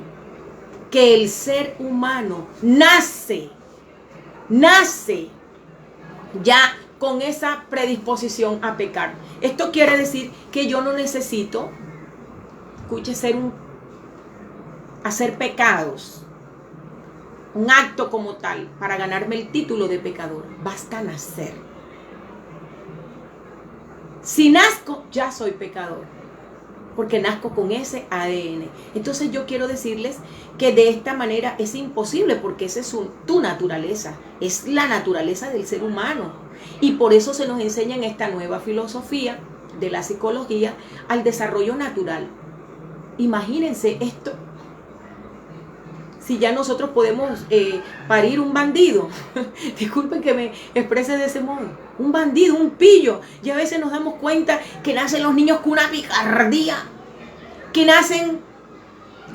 S1: que el ser humano nace ya con esa predisposición a pecar. Esto quiere decir que yo no necesito, escuche, hacer pecados, un acto como tal, para ganarme el título de pecador. Basta nacer. Si nazco, ya soy pecador, porque nazco con ese ADN. Entonces yo quiero decirles que de esta manera es imposible, porque esa es tu naturaleza, es la naturaleza del ser humano. Y por eso se nos enseña en esta nueva filosofía de la psicología al desarrollo natural. Imagínense esto. Si ya nosotros podemos parir un bandido, disculpen que me exprese de ese modo, un bandido, un pillo, y a veces nos damos cuenta que nacen los niños con una picardía, que nacen,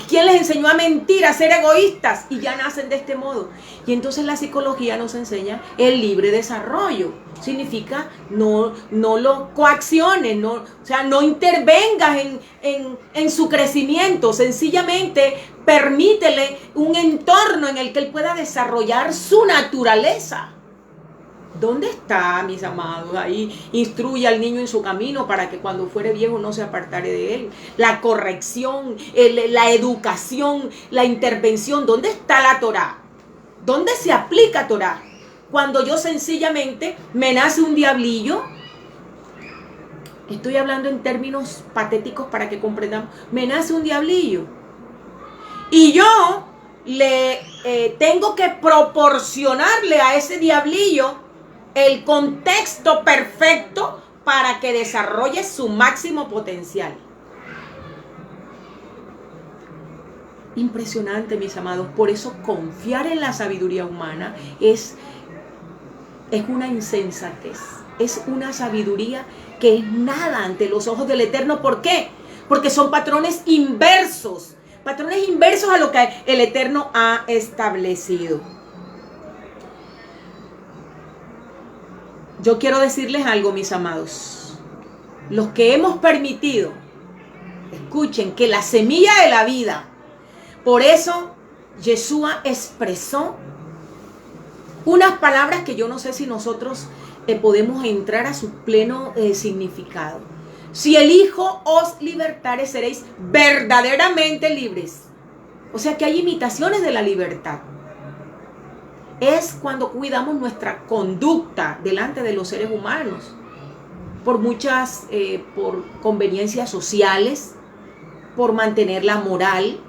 S1: ¿quién les enseñó a mentir, a ser egoístas? Y ya nacen de este modo. Y entonces la psicología nos enseña el libre desarrollo. Significa no lo coacciones, o sea, no intervengas en su crecimiento. Sencillamente permítele un entorno en el que él pueda desarrollar su naturaleza. ¿Dónde está, mis amados? Ahí instruye al niño en su camino para que cuando fuere viejo no se apartare de él. La corrección, la educación, la intervención. ¿Dónde está la Torá? ¿Dónde se aplica Torá? Cuando yo sencillamente me nace un diablillo, estoy hablando en términos patéticos para que comprendamos, me nace un diablillo y yo le tengo que proporcionarle a ese diablillo el contexto perfecto para que desarrolle su máximo potencial. Impresionante, mis amados. Por eso confiar en la sabiduría humana es una insensatez, es una sabiduría que es nada ante los ojos del Eterno. ¿Por qué? Porque son patrones inversos a lo que el Eterno ha establecido. Yo quiero decirles algo, mis amados. Los que hemos permitido, escuchen, que la semilla de la vida, por eso Yeshua expresó unas palabras que yo no sé si nosotros podemos entrar a su pleno significado. Si el Hijo os libertare, seréis verdaderamente libres. O sea que hay imitaciones de la libertad. Es cuando cuidamos nuestra conducta delante de los seres humanos. Por conveniencias sociales, por mantener la moral,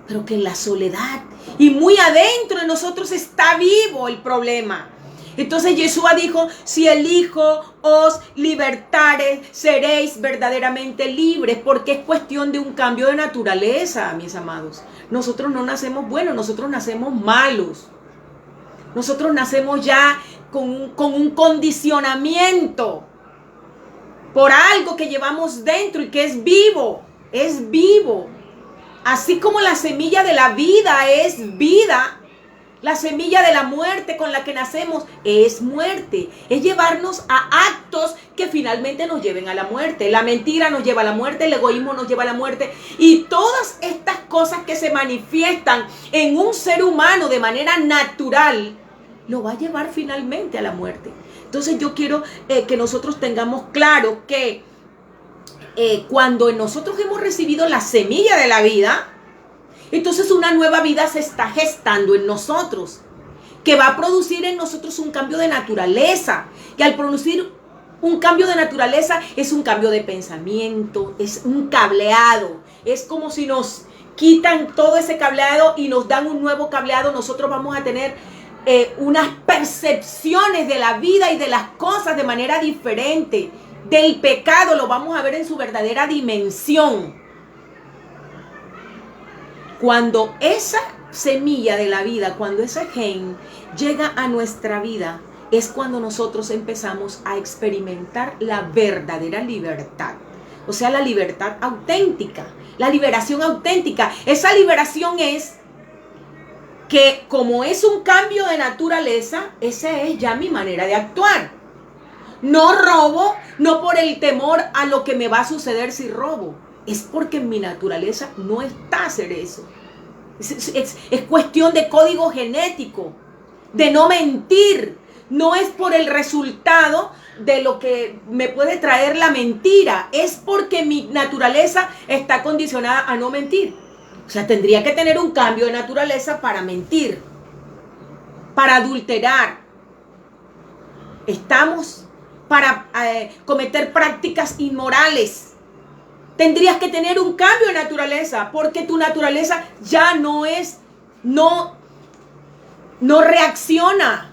S1: pero que en la soledad y muy adentro de nosotros está vivo el problema. Entonces Yeshua dijo, si el Hijo os libertare, seréis verdaderamente libres, porque es cuestión de un cambio de naturaleza, mis amados. Nosotros no nacemos buenos, nosotros nacemos malos. Nosotros nacemos ya con un condicionamiento por algo que llevamos dentro y que es vivo, es vivo. Así como la semilla de la vida es vida, la semilla de la muerte con la que nacemos es muerte. Es llevarnos a actos que finalmente nos lleven a la muerte. La mentira nos lleva a la muerte, el egoísmo nos lleva a la muerte. Y todas estas cosas que se manifiestan en un ser humano de manera natural, lo va a llevar finalmente a la muerte. Entonces yo quiero que nosotros tengamos claro que cuando nosotros hemos recibido la semilla de la vida, entonces una nueva vida se está gestando en nosotros, que va a producir en nosotros un cambio de naturaleza, que al producir un cambio de naturaleza es un cambio de pensamiento, es un cableado, es como si nos quitan todo ese cableado y nos dan un nuevo cableado. Nosotros vamos a tener unas percepciones de la vida y de las cosas de manera diferente. Del pecado lo vamos a ver en su verdadera dimensión. Cuando esa semilla de la vida, cuando ese gen llega a nuestra vida, es cuando nosotros empezamos a experimentar la verdadera libertad. O sea, la libertad auténtica, la liberación auténtica. Esa liberación es que, como es un cambio de naturaleza, esa es ya mi manera de actuar. No robo, no por el temor a lo que me va a suceder si robo. Es porque en mi naturaleza no está hacer eso. Es cuestión de código genético, de no mentir, no es por el resultado de lo que me puede traer la mentira, es porque mi naturaleza está condicionada a no mentir. O sea, tendría que tener un cambio de naturaleza para mentir, para adulterar. Estamos para cometer prácticas inmorales. Tendrías que tener un cambio de naturaleza, porque tu naturaleza ya no reacciona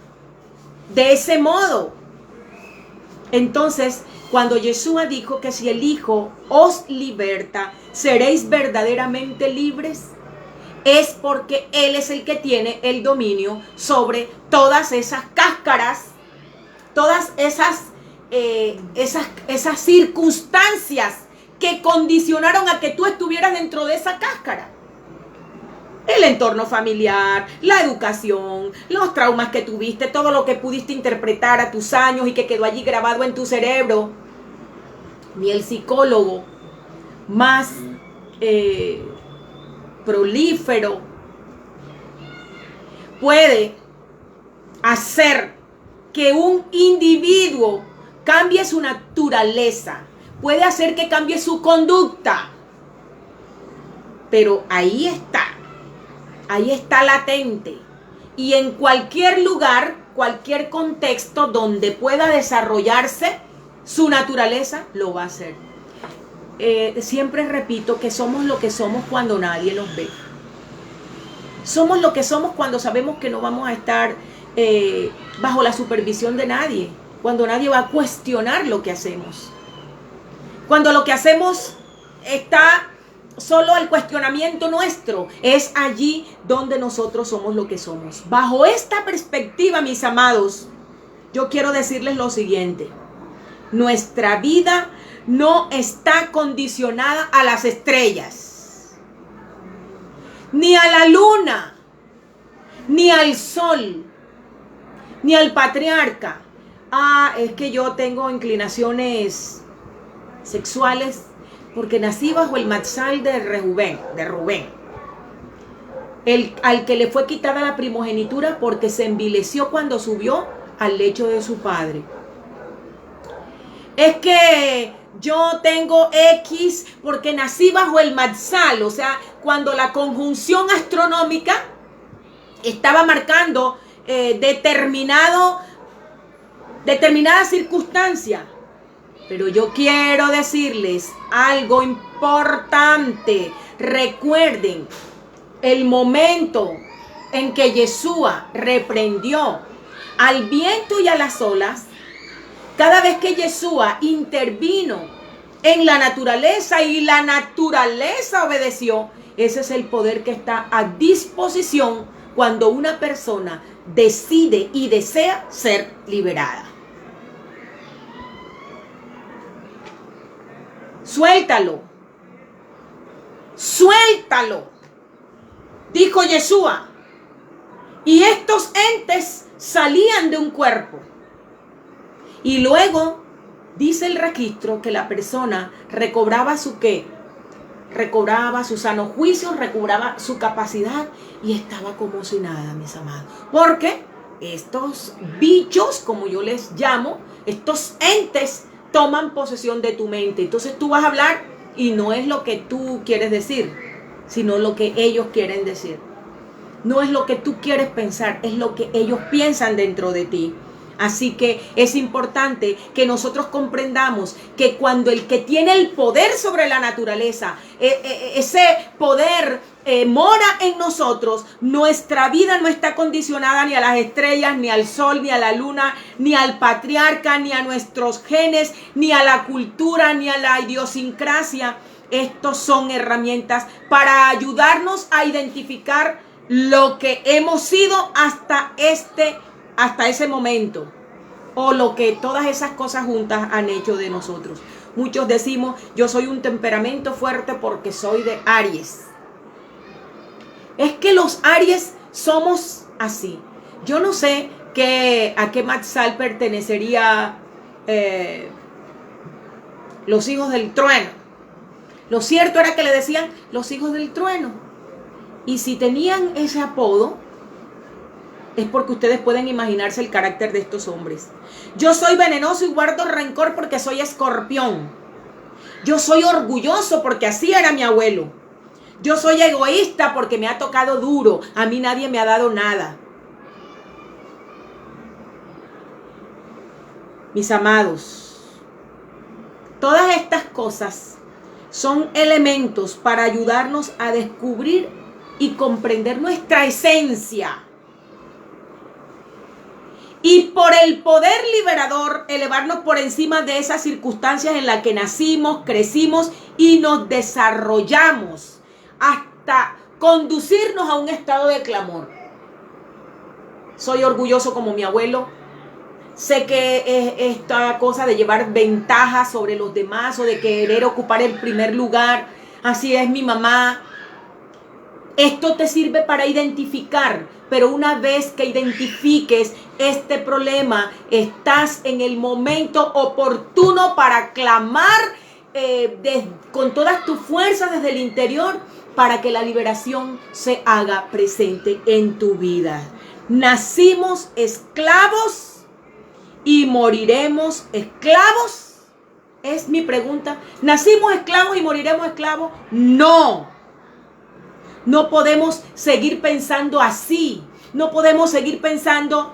S1: de ese modo. Entonces, cuando Yeshua dijo que si el Hijo os liberta, seréis verdaderamente libres, es porque Él es el que tiene el dominio sobre todas esas cáscaras, todas esas circunstancias que condicionaron a que tú estuvieras dentro de esa cáscara. El entorno familiar, la educación, los traumas que tuviste, todo lo que pudiste interpretar a tus años y que quedó allí grabado en tu cerebro. Ni el psicólogo más prolífero puede hacer que un individuo cambie su naturaleza, puede hacer que cambie su conducta, pero ahí está latente, y en cualquier lugar, cualquier contexto donde pueda desarrollarse su naturaleza, lo va a hacer. Siempre repito que somos lo que somos cuando nadie nos ve. Somos lo que somos cuando sabemos que no vamos a estar bajo la supervisión de nadie, cuando nadie va a cuestionar lo que hacemos, cuando lo que hacemos está solo al cuestionamiento nuestro. Es allí donde nosotros somos lo que somos. Bajo esta perspectiva, mis amados, yo quiero decirles lo siguiente: nuestra vida no está condicionada a las estrellas, ni a la luna, ni al sol, ni al patriarca. Es que yo tengo inclinaciones sexuales porque nací bajo el matzal de Rubén, al que le fue quitada la primogenitura porque se envileció cuando subió al lecho de su padre. Es que yo tengo X porque nací bajo el matzal, o sea, cuando la conjunción astronómica estaba marcando determinada circunstancia. Pero yo quiero decirles algo importante. Recuerden el momento en que Yeshua reprendió al viento y a las olas. Cada vez que Yeshua intervino en la naturaleza y la naturaleza obedeció, ese es el poder que está a disposición cuando una persona decide y desea ser liberada. Suéltalo, dijo Yeshua. Y estos entes salían de un cuerpo. Y luego dice el registro que la persona recobraba su ¿qué? Recobraba su sano juicio, recobraba su capacidad y estaba como si nada, mis amados. Porque estos bichos, como yo les llamo, estos entes, toman posesión de tu mente. Entonces tú vas a hablar y no es lo que tú quieres decir, sino lo que ellos quieren decir. No es lo que tú quieres pensar, es lo que ellos piensan dentro de ti. Así que es importante que nosotros comprendamos que cuando el que tiene el poder sobre la naturaleza, ese poder mora en nosotros, nuestra vida no está condicionada ni a las estrellas, ni al sol, ni a la luna, ni al patriarca, ni a nuestros genes, ni a la cultura, ni a la idiosincrasia. Estos son herramientas para ayudarnos a identificar lo que hemos sido hasta ese momento, o lo que todas esas cosas juntas han hecho de nosotros. Muchos decimos: yo soy un temperamento fuerte porque soy de Aries. Es que los Aries somos así. Yo no sé a qué matzal pertenecería los hijos del trueno. Lo cierto era que le decían los hijos del trueno. Y si tenían ese apodo, es porque ustedes pueden imaginarse el carácter de estos hombres. Yo soy venenoso y guardo rencor porque soy escorpión. Yo soy orgulloso porque así era mi abuelo. Yo soy egoísta porque me ha tocado duro. A mí nadie me ha dado nada. Mis amados, todas estas cosas son elementos para ayudarnos a descubrir y comprender nuestra esencia. Y por el poder liberador, elevarnos por encima de esas circunstancias en las que nacimos, crecimos y nos desarrollamos hasta conducirnos a un estado de clamor. Soy orgulloso como mi abuelo. Sé que esta cosa de llevar ventaja sobre los demás o de querer ocupar el primer lugar, así es mi mamá. Esto te sirve para identificar, pero una vez que identifiques este problema, estás en el momento oportuno para clamar con todas tus fuerzas desde el interior para que la liberación se haga presente en tu vida. Nacimos esclavos y moriremos esclavos. Es mi pregunta. ¿Nacimos esclavos y moriremos esclavos? No. No podemos seguir pensando así. No podemos seguir pensando,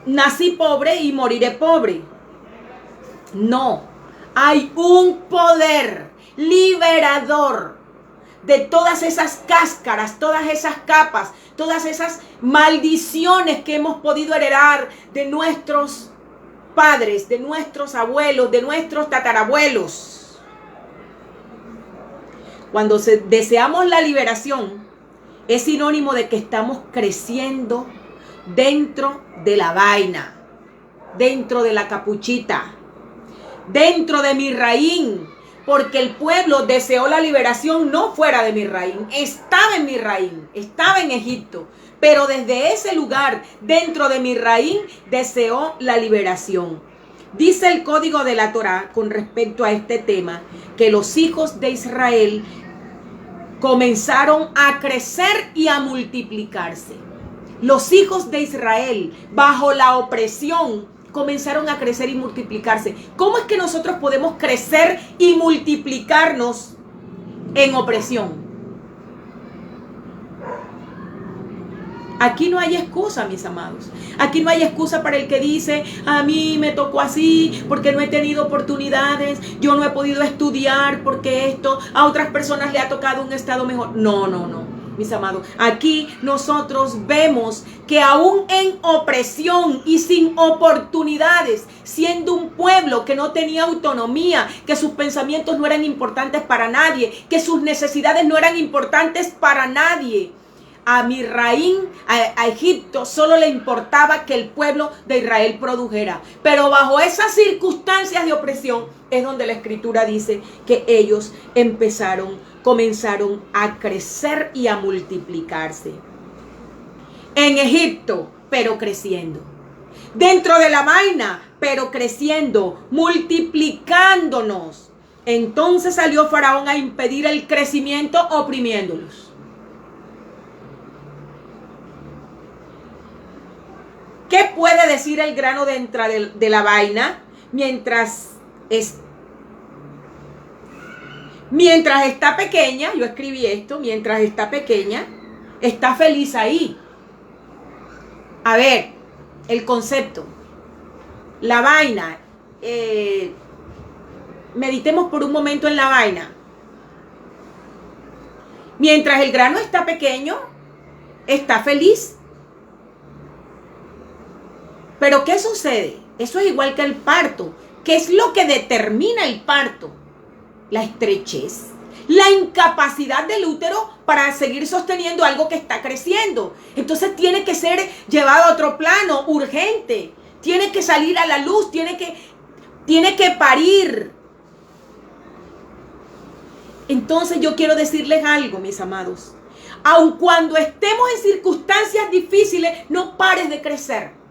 S1: nací pobre y moriré pobre. No. Hay un poder liberador de todas esas cáscaras, todas esas capas, todas esas maldiciones que hemos podido heredar de nuestros padres, de nuestros abuelos, de nuestros tatarabuelos. Cuando deseamos la liberación, es sinónimo de que estamos creciendo dentro de la vaina, dentro de la capuchita, dentro de Misraín, porque el pueblo deseó la liberación no fuera de Misraín, estaba en Misraín, estaba en Egipto, pero desde ese lugar, dentro de Misraín, deseó la liberación. Dice el código de la Torá con respecto a este tema, que los hijos de Israel comenzaron a crecer y a multiplicarse. Los hijos de Israel, bajo la opresión, comenzaron a crecer y multiplicarse. ¿Cómo es que nosotros podemos crecer y multiplicarnos en opresión? Aquí no hay excusa, mis amados. Aquí no hay excusa para el que dice, a mí me tocó así porque no he tenido oportunidades, yo no he podido estudiar porque esto, a otras personas le ha tocado un estado mejor. No, no, no, mis amados. Aquí nosotros vemos que aún en opresión y sin oportunidades, siendo un pueblo que no tenía autonomía, que sus pensamientos no eran importantes para nadie, que sus necesidades no eran importantes para nadie, a Misraín, a Egipto, solo le importaba que el pueblo de Israel produjera. Pero bajo esas circunstancias de opresión es donde la Escritura dice que ellos comenzaron a crecer y a multiplicarse. En Egipto, pero creciendo. Dentro de la vaina, pero creciendo, multiplicándonos. Entonces salió Faraón a impedir el crecimiento, oprimiéndolos. ¿Qué puede decir el grano dentro de la vaina mientras está pequeña? Yo escribí esto, mientras está pequeña, está feliz ahí. A ver, el concepto, la vaina, meditemos por un momento en la vaina. Mientras el grano está pequeño, está feliz. Pero ¿qué sucede? Eso es igual que el parto. ¿Qué es lo que determina el parto? La estrechez, la incapacidad del útero para seguir sosteniendo algo que está creciendo. Entonces tiene que ser llevado a otro plano, urgente. Tiene que salir a la luz, tiene que parir. Entonces yo quiero decirles algo, mis amados. Aun cuando estemos en circunstancias difíciles, no pares de crecer.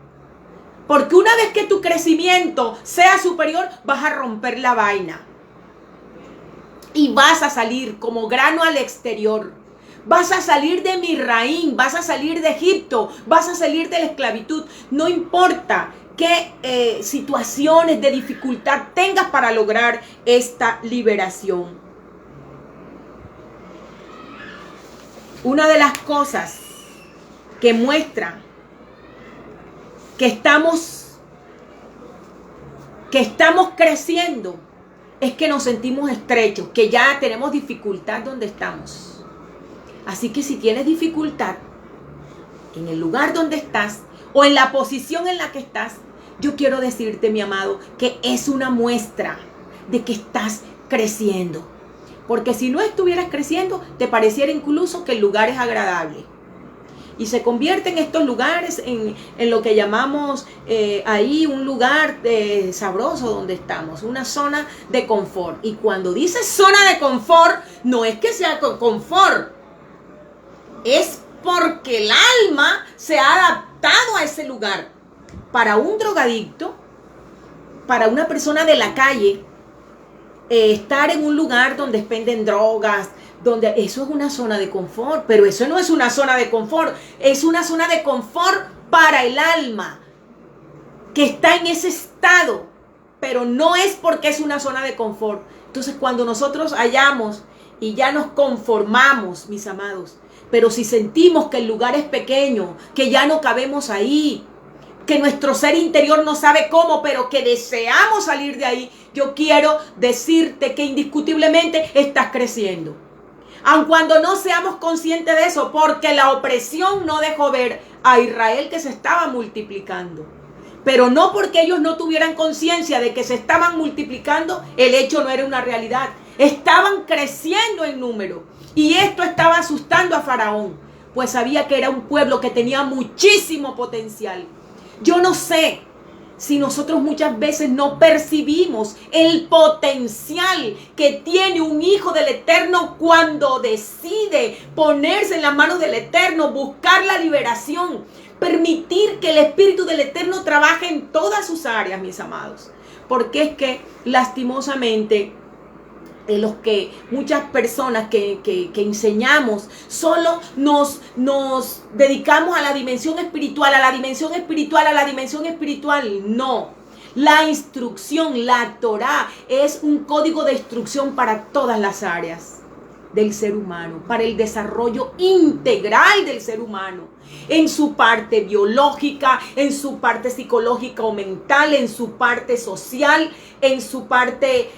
S1: Porque una vez que tu crecimiento sea superior, vas a romper la vaina. Y vas a salir como grano al exterior. Vas a salir de Misraín, vas a salir de Egipto, vas a salir de la esclavitud. No importa qué situaciones de dificultad tengas para lograr esta liberación. Una de las cosas que muestra que estamos creciendo es que nos sentimos estrechos, que ya tenemos dificultad donde estamos. Así que si tienes dificultad en el lugar donde estás o en la posición en la que estás, yo quiero decirte, mi amado, que es una muestra de que estás creciendo. Porque si no estuvieras creciendo, te pareciera incluso que el lugar es agradable. Y se convierten estos lugares en lo que llamamos ahí un lugar sabroso donde estamos, una zona de confort. Y cuando dices zona de confort, no es que sea confort, es porque el alma se ha adaptado a ese lugar. Para un drogadicto, para una persona de la calle, estar en un lugar donde expenden drogas, donde eso es una zona de confort, pero eso no es una zona de confort, es una zona de confort para el alma que está en ese estado, pero no es porque es una zona de confort. Entonces, cuando nosotros hallamos y ya nos conformamos, mis amados, pero si sentimos que el lugar es pequeño, que ya no cabemos ahí, que nuestro ser interior no sabe cómo, pero que deseamos salir de ahí, yo quiero decirte que indiscutiblemente estás creciendo. Aun cuando no seamos conscientes de eso, porque la opresión no dejó ver a Israel que se estaba multiplicando. Pero no porque ellos no tuvieran conciencia de que se estaban multiplicando, el hecho no era una realidad. Estaban creciendo en número. Y esto estaba asustando a Faraón, pues sabía que era un pueblo que tenía muchísimo potencial. Yo no sé si nosotros muchas veces no percibimos el potencial que tiene un hijo del Eterno cuando decide ponerse en las manos del Eterno, buscar la liberación, permitir que el Espíritu del Eterno trabaje en todas sus áreas, mis amados. Porque es que lastimosamente los que muchas personas que enseñamos solo nos dedicamos a la dimensión espiritual, a la dimensión espiritual, a la dimensión espiritual. No, la instrucción, la Torá es un código de instrucción para todas las áreas del ser humano, para el desarrollo integral del ser humano, en su parte biológica, en su parte psicológica o mental, en su parte social, en su parte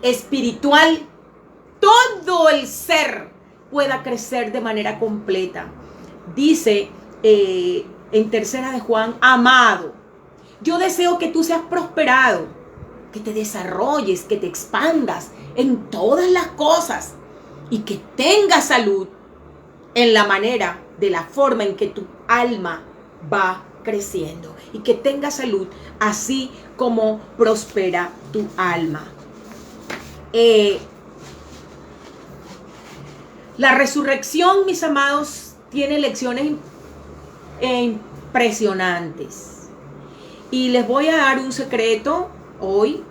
S1: espiritual. Todo el ser pueda crecer de manera completa. Dice en tercera de Juan, amado, yo deseo que tú seas prosperado, que te desarrolles, que te expandas en todas las cosas y que tengas salud en la manera, de la forma en que tu alma va creciendo, y que tengas salud así como prospera tu alma. La resurrección, mis amados, tiene lecciones impresionantes. Y les voy a dar un secreto hoy,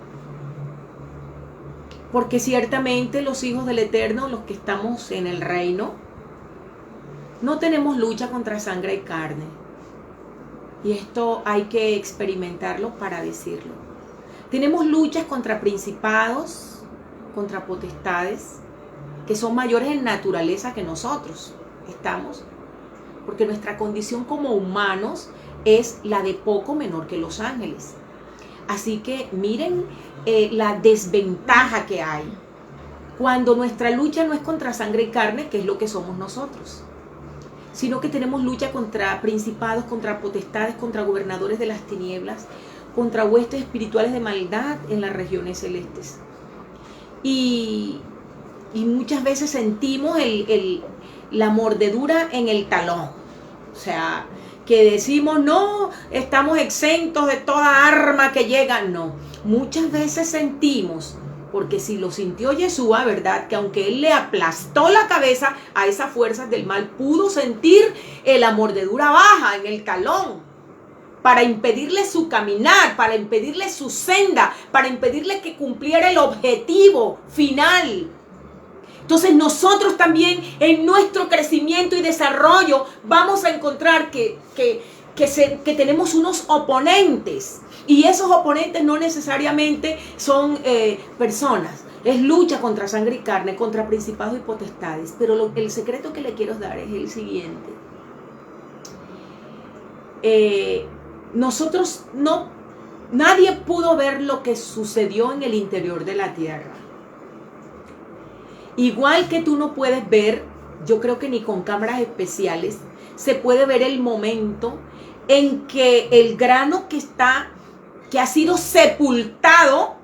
S1: porque ciertamente los hijos del Eterno, los que estamos en el reino, no tenemos lucha contra sangre y carne. Y esto hay que experimentarlo para decirlo. Tenemos luchas contra principados, contra potestades, que son mayores en naturaleza que nosotros. Porque nuestra condición como humanos es la de poco menor que los ángeles. Así que miren la desventaja que hay cuando nuestra lucha no es contra sangre y carne, que es lo que somos nosotros, sino que tenemos lucha contra principados, contra potestades, contra gobernadores de las tinieblas, contra huestes espirituales de maldad en las regiones celestes. Y muchas veces sentimos la mordedura en el talón. O sea, que decimos, no, estamos exentos de toda arma que llega. No, muchas veces sentimos, porque si lo sintió Yeshua, ¿verdad? Que aunque él le aplastó la cabeza a esas fuerzas del mal, pudo sentir la mordedura baja en el talón para impedirle su caminar, para impedirle su senda, para impedirle que cumpliera el objetivo final. Entonces nosotros también en nuestro crecimiento y desarrollo vamos a encontrar que tenemos unos oponentes. Y esos oponentes no necesariamente son personas. Es lucha contra sangre y carne, contra principados y potestades. Pero el secreto que le quiero dar es el siguiente. Nadie pudo ver lo que sucedió en el interior de la tierra. Igual que tú no puedes ver, yo creo que ni con cámaras especiales, se puede ver el momento en que el grano que ha sido sepultado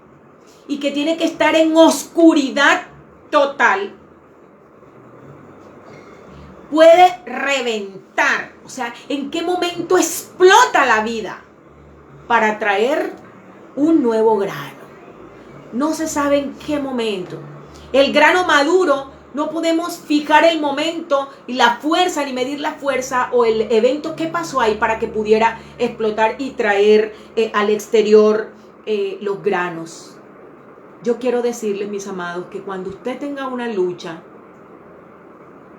S1: y que tiene que estar en oscuridad total, puede reventar. O sea, ¿en qué momento explota la vida para traer un nuevo grano? No se sabe en qué momento. El grano maduro, no podemos fijar el momento y la fuerza, ni medir la fuerza o el evento que pasó ahí para que pudiera explotar y traer al exterior los granos. Yo quiero decirles, mis amados, que cuando usted tenga una lucha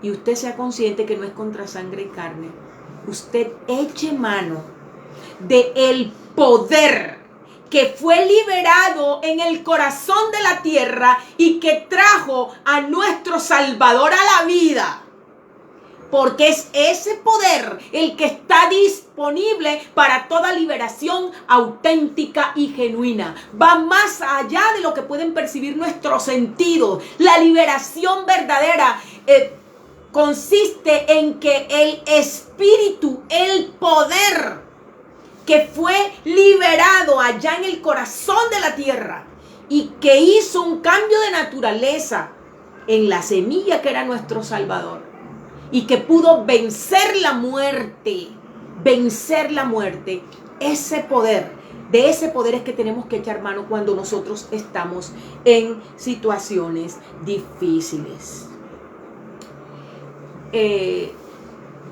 S1: y usted sea consciente que no es contra sangre y carne, usted eche mano del poder que fue liberado en el corazón de la tierra y que trajo a nuestro Salvador a la vida. Porque es ese poder el que está disponible para toda liberación auténtica y genuina. Va más allá de lo que pueden percibir nuestros sentidos. La liberación verdadera consiste en que el espíritu, el poder que fue liberado allá en el corazón de la tierra y que hizo un cambio de naturaleza en la semilla que era nuestro Salvador y que pudo vencer la muerte, ese poder, de ese poder es que tenemos que echar mano cuando nosotros estamos en situaciones difíciles.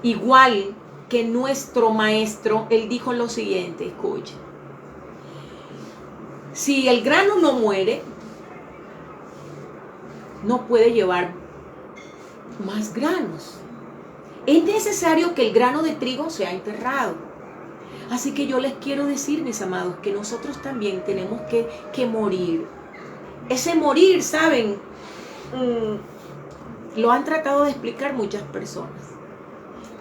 S1: Igual que nuestro maestro, él dijo lo siguiente, escuchen. Si el grano no muere, no puede llevar más granos. Es necesario que el grano de trigo sea enterrado. Así que yo les quiero decir, mis amados, que nosotros también tenemos que morir. Ese morir, ¿saben? Lo han tratado de explicar muchas personas.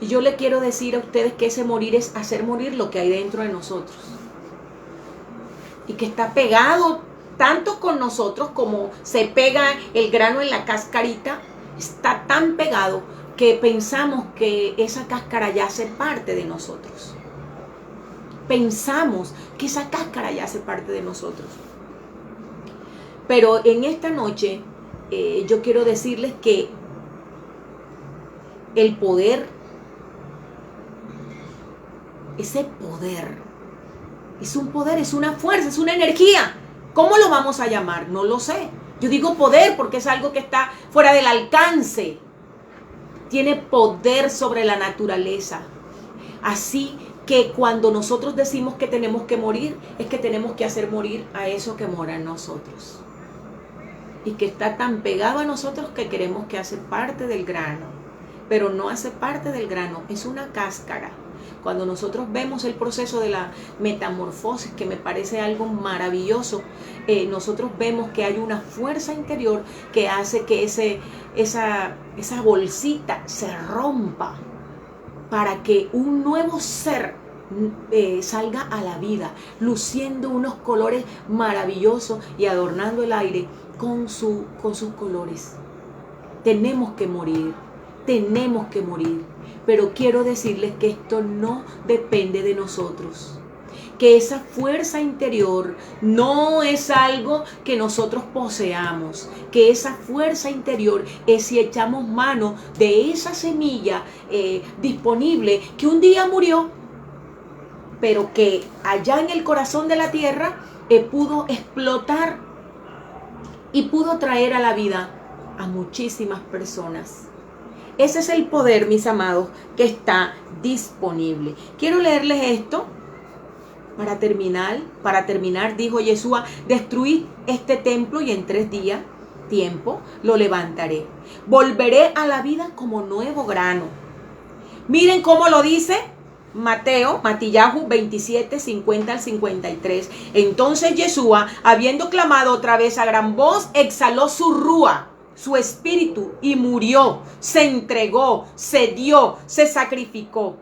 S1: Y yo le quiero decir a ustedes que ese morir es hacer morir lo que hay dentro de nosotros. Y que está pegado tanto con nosotros como se pega el grano en la cascarita. Está tan pegado que pensamos que esa cáscara ya hace parte de nosotros. Pensamos que esa cáscara ya hace parte de nosotros. Pero en esta noche yo quiero decirles que el poder, ese poder, es un poder, es una fuerza, es una energía. ¿Cómo lo vamos a llamar? No lo sé. Yo digo poder porque es algo que está fuera del alcance. Tiene poder sobre la naturaleza. Así que cuando nosotros decimos que tenemos que morir, es que tenemos que hacer morir a eso que mora en nosotros. Y que está tan pegado a nosotros que queremos que hace parte del grano. Pero no hace parte del grano, es una cáscara. Cuando nosotros vemos el proceso de la metamorfosis, que me parece algo maravilloso, nosotros vemos que hay una fuerza interior que hace que esa bolsita se rompa para que un nuevo ser salga a la vida, luciendo unos colores maravillosos y adornando el aire con sus colores. Tenemos que morir. Pero quiero decirles que esto no depende de nosotros. Que esa fuerza interior no es algo que nosotros poseamos. Que esa fuerza interior es si echamos mano de esa semilla disponible que un día murió, pero que allá en el corazón de la tierra pudo explotar y pudo traer a la vida a muchísimas personas. Ese es el poder, mis amados, que está disponible. Quiero leerles esto para terminar. Dijo Yeshua: destruid este templo y en 3 días tiempo lo levantaré. Volveré a la vida como nuevo grano. Miren cómo lo dice Matillahu 27, 50 al 53. Entonces Yeshua, habiendo clamado otra vez a gran voz, exhaló su rúa, su espíritu, y murió, se entregó, se dio, se sacrificó,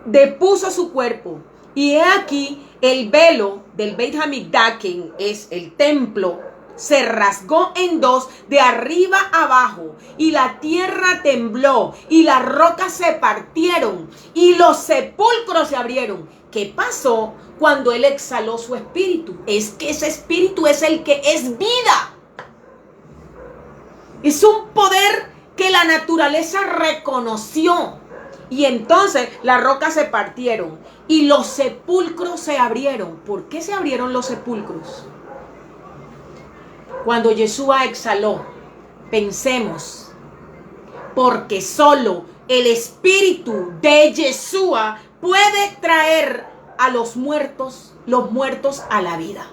S1: depuso su cuerpo. Y he aquí el velo del Beit Hamikdash, que es el templo, se rasgó en dos de arriba abajo, y la tierra tembló, y las rocas se partieron, y los sepulcros se abrieron. ¿Qué pasó cuando él exhaló su espíritu? Es que ese espíritu es el que es vida. Es un poder que la naturaleza reconoció. Y entonces las rocas se partieron y los sepulcros se abrieron. ¿Por qué se abrieron los sepulcros? Cuando Yeshua exhaló, pensemos, porque solo el espíritu de Yeshua puede traer a los muertos a la vida.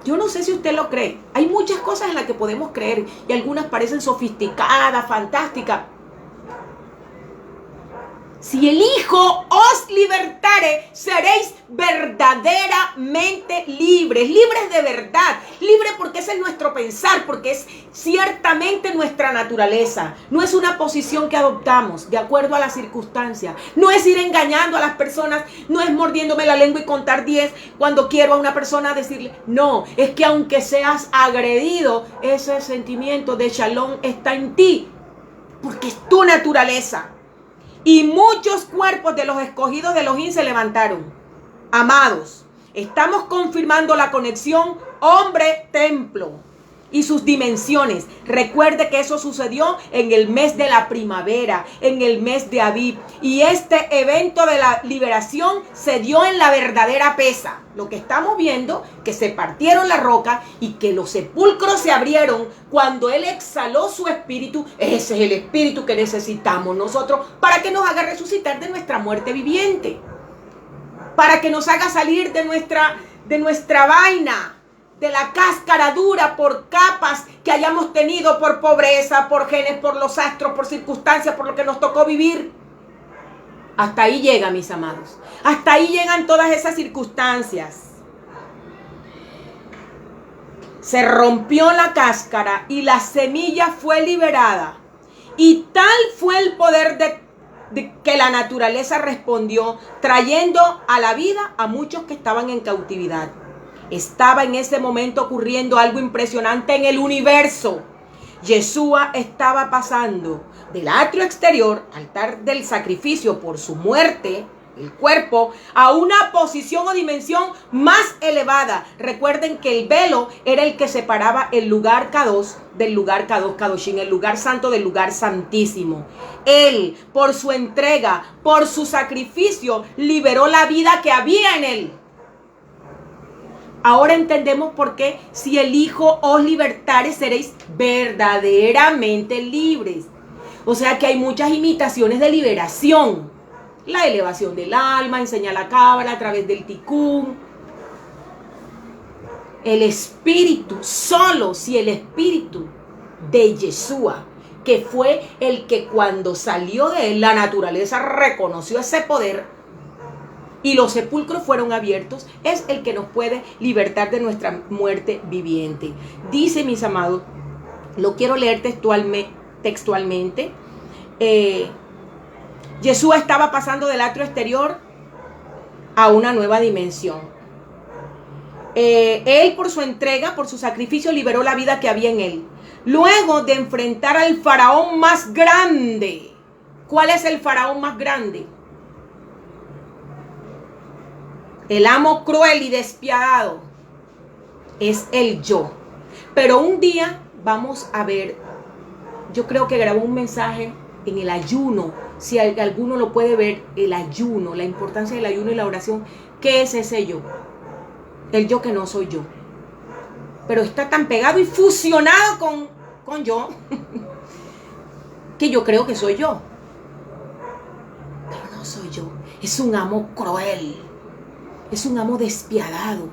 S1: Yo no sé si usted lo cree. Hay muchas cosas en las que podemos creer y algunas parecen sofisticadas, fantásticas. Si el Hijo os libertare, seréis verdaderamente libres. Libres de verdad. Libres porque ese es nuestro pensar, porque es ciertamente nuestra naturaleza. No es una posición que adoptamos de acuerdo a las circunstancias. No es ir engañando a las personas. No es mordiéndome la lengua y contar 10 cuando quiero a una persona decirle. No, es que aunque seas agredido, ese sentimiento de shalom está en ti. Porque es tu naturaleza. Y muchos cuerpos de los escogidos de Elohim se levantaron. Amados, estamos confirmando la conexión hombre-templo y sus dimensiones. Recuerde que eso sucedió en el mes de la primavera, en el mes de Abib. Y este evento de la liberación se dio en la verdadera Pesa. Lo que estamos viendo, que se partieron las rocas y que los sepulcros se abrieron cuando Él exhaló su espíritu. Ese es el espíritu que necesitamos nosotros para que nos haga resucitar de nuestra muerte viviente. Para que nos haga salir de nuestra vaina, de la cáscara dura por capas que hayamos tenido por pobreza, por genes, por los astros, por circunstancias, por lo que nos tocó vivir. Hasta ahí llega, mis amados. Hasta ahí llegan todas esas circunstancias. Se rompió la cáscara y la semilla fue liberada. Y tal fue el poder de que la naturaleza respondió, trayendo a la vida a muchos que estaban en cautividad. Estaba en ese momento ocurriendo algo impresionante en el universo. Yeshua estaba pasando del atrio exterior, altar del sacrificio por su muerte, el cuerpo, a una posición o dimensión más elevada. Recuerden que el velo era el que separaba el lugar Kadosh del lugar Kadosh Kadoshim, el lugar santo del lugar santísimo. Él, por su entrega, por su sacrificio, liberó la vida que había en él. Ahora entendemos por qué si el Hijo os libertare seréis verdaderamente libres. O sea que hay muchas imitaciones de liberación. La elevación del alma, enseña la cábala a través del tikkun. El espíritu, solo si el espíritu de Yeshua, que fue el que cuando salió de él, la naturaleza reconoció ese poder, y los sepulcros fueron abiertos, es el que nos puede libertar de nuestra muerte viviente. Dice, mis amados, lo quiero leer textualmente. Yeshua estaba pasando del atrio exterior a una nueva dimensión. Él, por su entrega, por su sacrificio, liberó la vida que había en él. Luego de enfrentar al faraón más grande. ¿Cuál es el faraón más grande? El amo cruel y despiadado es el yo. Pero un día vamos a ver, yo creo que grabó un mensaje en el ayuno, si alguno lo puede ver, el ayuno, la importancia del ayuno y la oración. ¿Qué es ese yo? El yo que no soy yo. Pero está tan pegado y fusionado con yo, que yo creo que soy yo. Pero no soy yo. Es un amo cruel. Es un amo despiadado.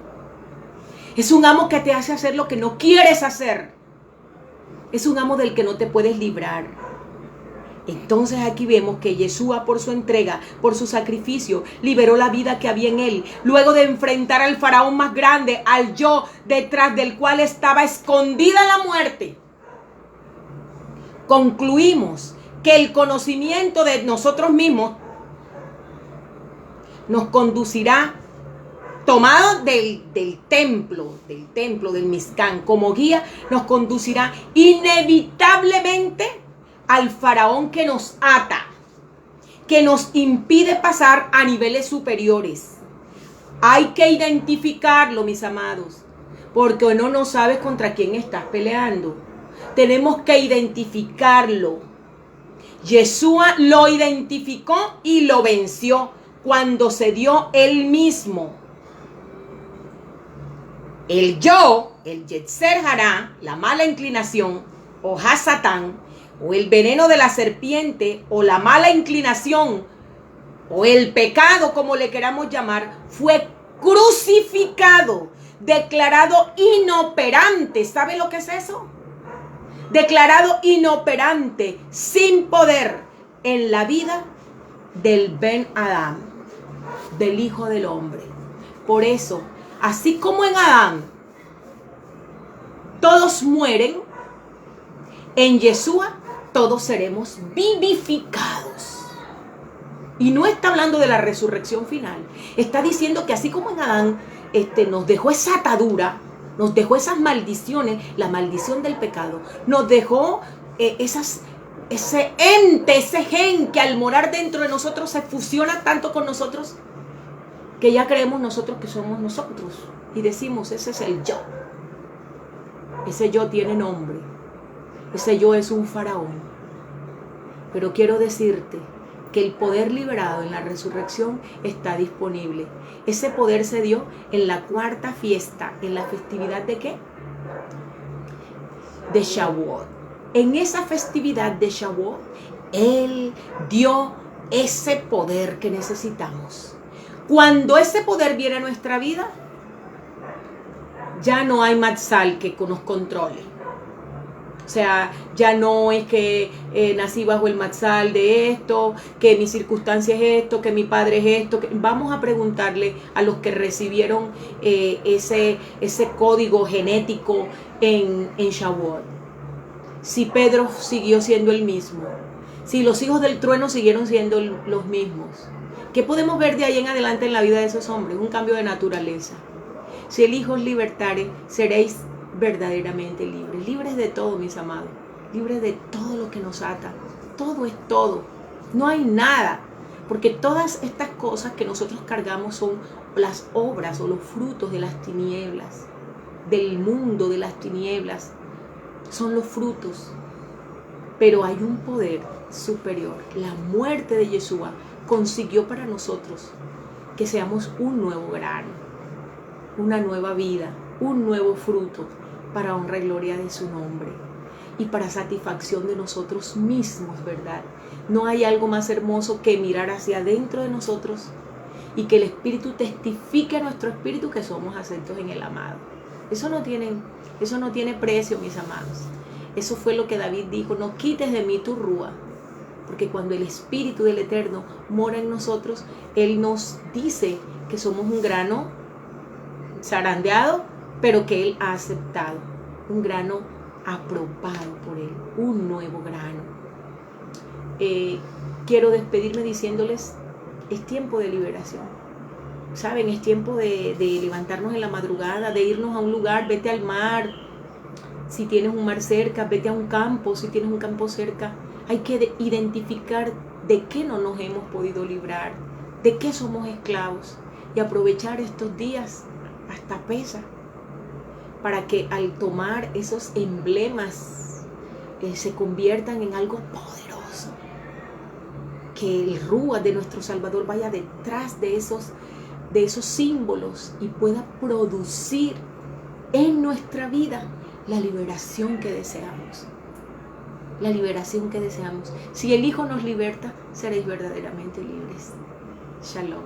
S1: Es un amo que te hace hacer lo que no quieres hacer. Es un amo del que no te puedes librar. Entonces aquí vemos que Yeshua, por su entrega, por su sacrificio, liberó la vida que había en él. Luego de enfrentar al faraón más grande, al yo detrás del cual estaba escondida la muerte, concluimos que el conocimiento de nosotros mismos nos conducirá, tomado del templo del Mizcán como guía, nos conducirá inevitablemente al faraón que nos ata, que nos impide pasar a niveles superiores. Hay que identificarlo, mis amados, porque no sabes contra quién estás peleando. Tenemos que identificarlo. Yeshua lo identificó y lo venció cuando se dio él mismo. El yo, el Yetzer Hará, la mala inclinación, o Hasatán, o el veneno de la serpiente, o la mala inclinación, o el pecado, como le queramos llamar, fue crucificado, declarado inoperante. ¿Sabe lo que es eso? Declarado inoperante, sin poder, en la vida del Ben Adán, del Hijo del Hombre. Por eso, así como en Adán todos mueren, en Yeshua todos seremos vivificados. Y no está hablando de la resurrección final. Está diciendo que así como en Adán nos dejó esa atadura, nos dejó esas maldiciones, la maldición del pecado, nos dejó ese ente, ese gen que al morar dentro de nosotros se fusiona tanto con nosotros que ya creemos nosotros que somos nosotros y decimos, ese es el yo. Ese yo tiene nombre. Ese yo es un faraón. Pero quiero decirte que el poder liberado en la resurrección está disponible. Ese poder se dio en la cuarta fiesta, en la festividad ¿de qué? De Shavuot. En esa festividad de Shavuot, Él dio ese poder que necesitamos. Cuando ese poder viene a nuestra vida, ya no hay matzal que nos controle. O sea, ya no es que nací bajo el matzal de esto, que mi circunstancia es esto, que mi padre es esto. Vamos a preguntarle a los que recibieron ese código genético en Shavuot. Si Pedro siguió siendo el mismo, si los hijos del trueno siguieron siendo los mismos. ¿Qué podemos ver de ahí en adelante en la vida de esos hombres? Un cambio de naturaleza. Si el Hijo os libertare, seréis verdaderamente libres. Libres de todo, mis amados. Libres de todo lo que nos ata. Todo es todo. No hay nada. Porque todas estas cosas que nosotros cargamos son las obras o los frutos de las tinieblas. Del mundo de las tinieblas. Son los frutos. Pero hay un poder superior. La muerte de Yeshua consiguió para nosotros que seamos un nuevo grano, una nueva vida, un nuevo fruto para honra y gloria de su nombre y para satisfacción de nosotros mismos, ¿verdad? No hay algo más hermoso que mirar hacia adentro de nosotros y que el Espíritu testifique a nuestro espíritu que somos aceptos en el amado. Eso no tiene precio, mis amados. Eso fue lo que David dijo: no quites de mí tu rúa. Porque cuando el Espíritu del Eterno mora en nosotros, Él nos dice que somos un grano zarandeado, pero que Él ha aceptado. Un grano aprobado por Él, un nuevo grano. Quiero despedirme diciéndoles, es tiempo de liberación. ¿Saben? Es tiempo de levantarnos en la madrugada, de irnos a un lugar, vete al mar. Si tienes un mar cerca, vete a un campo, si tienes un campo cerca. Hay que identificar de qué no nos hemos podido librar, de qué somos esclavos y aprovechar estos días, hasta pesa, para que al tomar esos emblemas se conviertan en algo poderoso. Que el Rúa de nuestro Salvador vaya detrás de esos símbolos y pueda producir en nuestra vida la liberación que deseamos. La liberación que deseamos. Si el Hijo nos liberta, seréis verdaderamente libres. Shalom.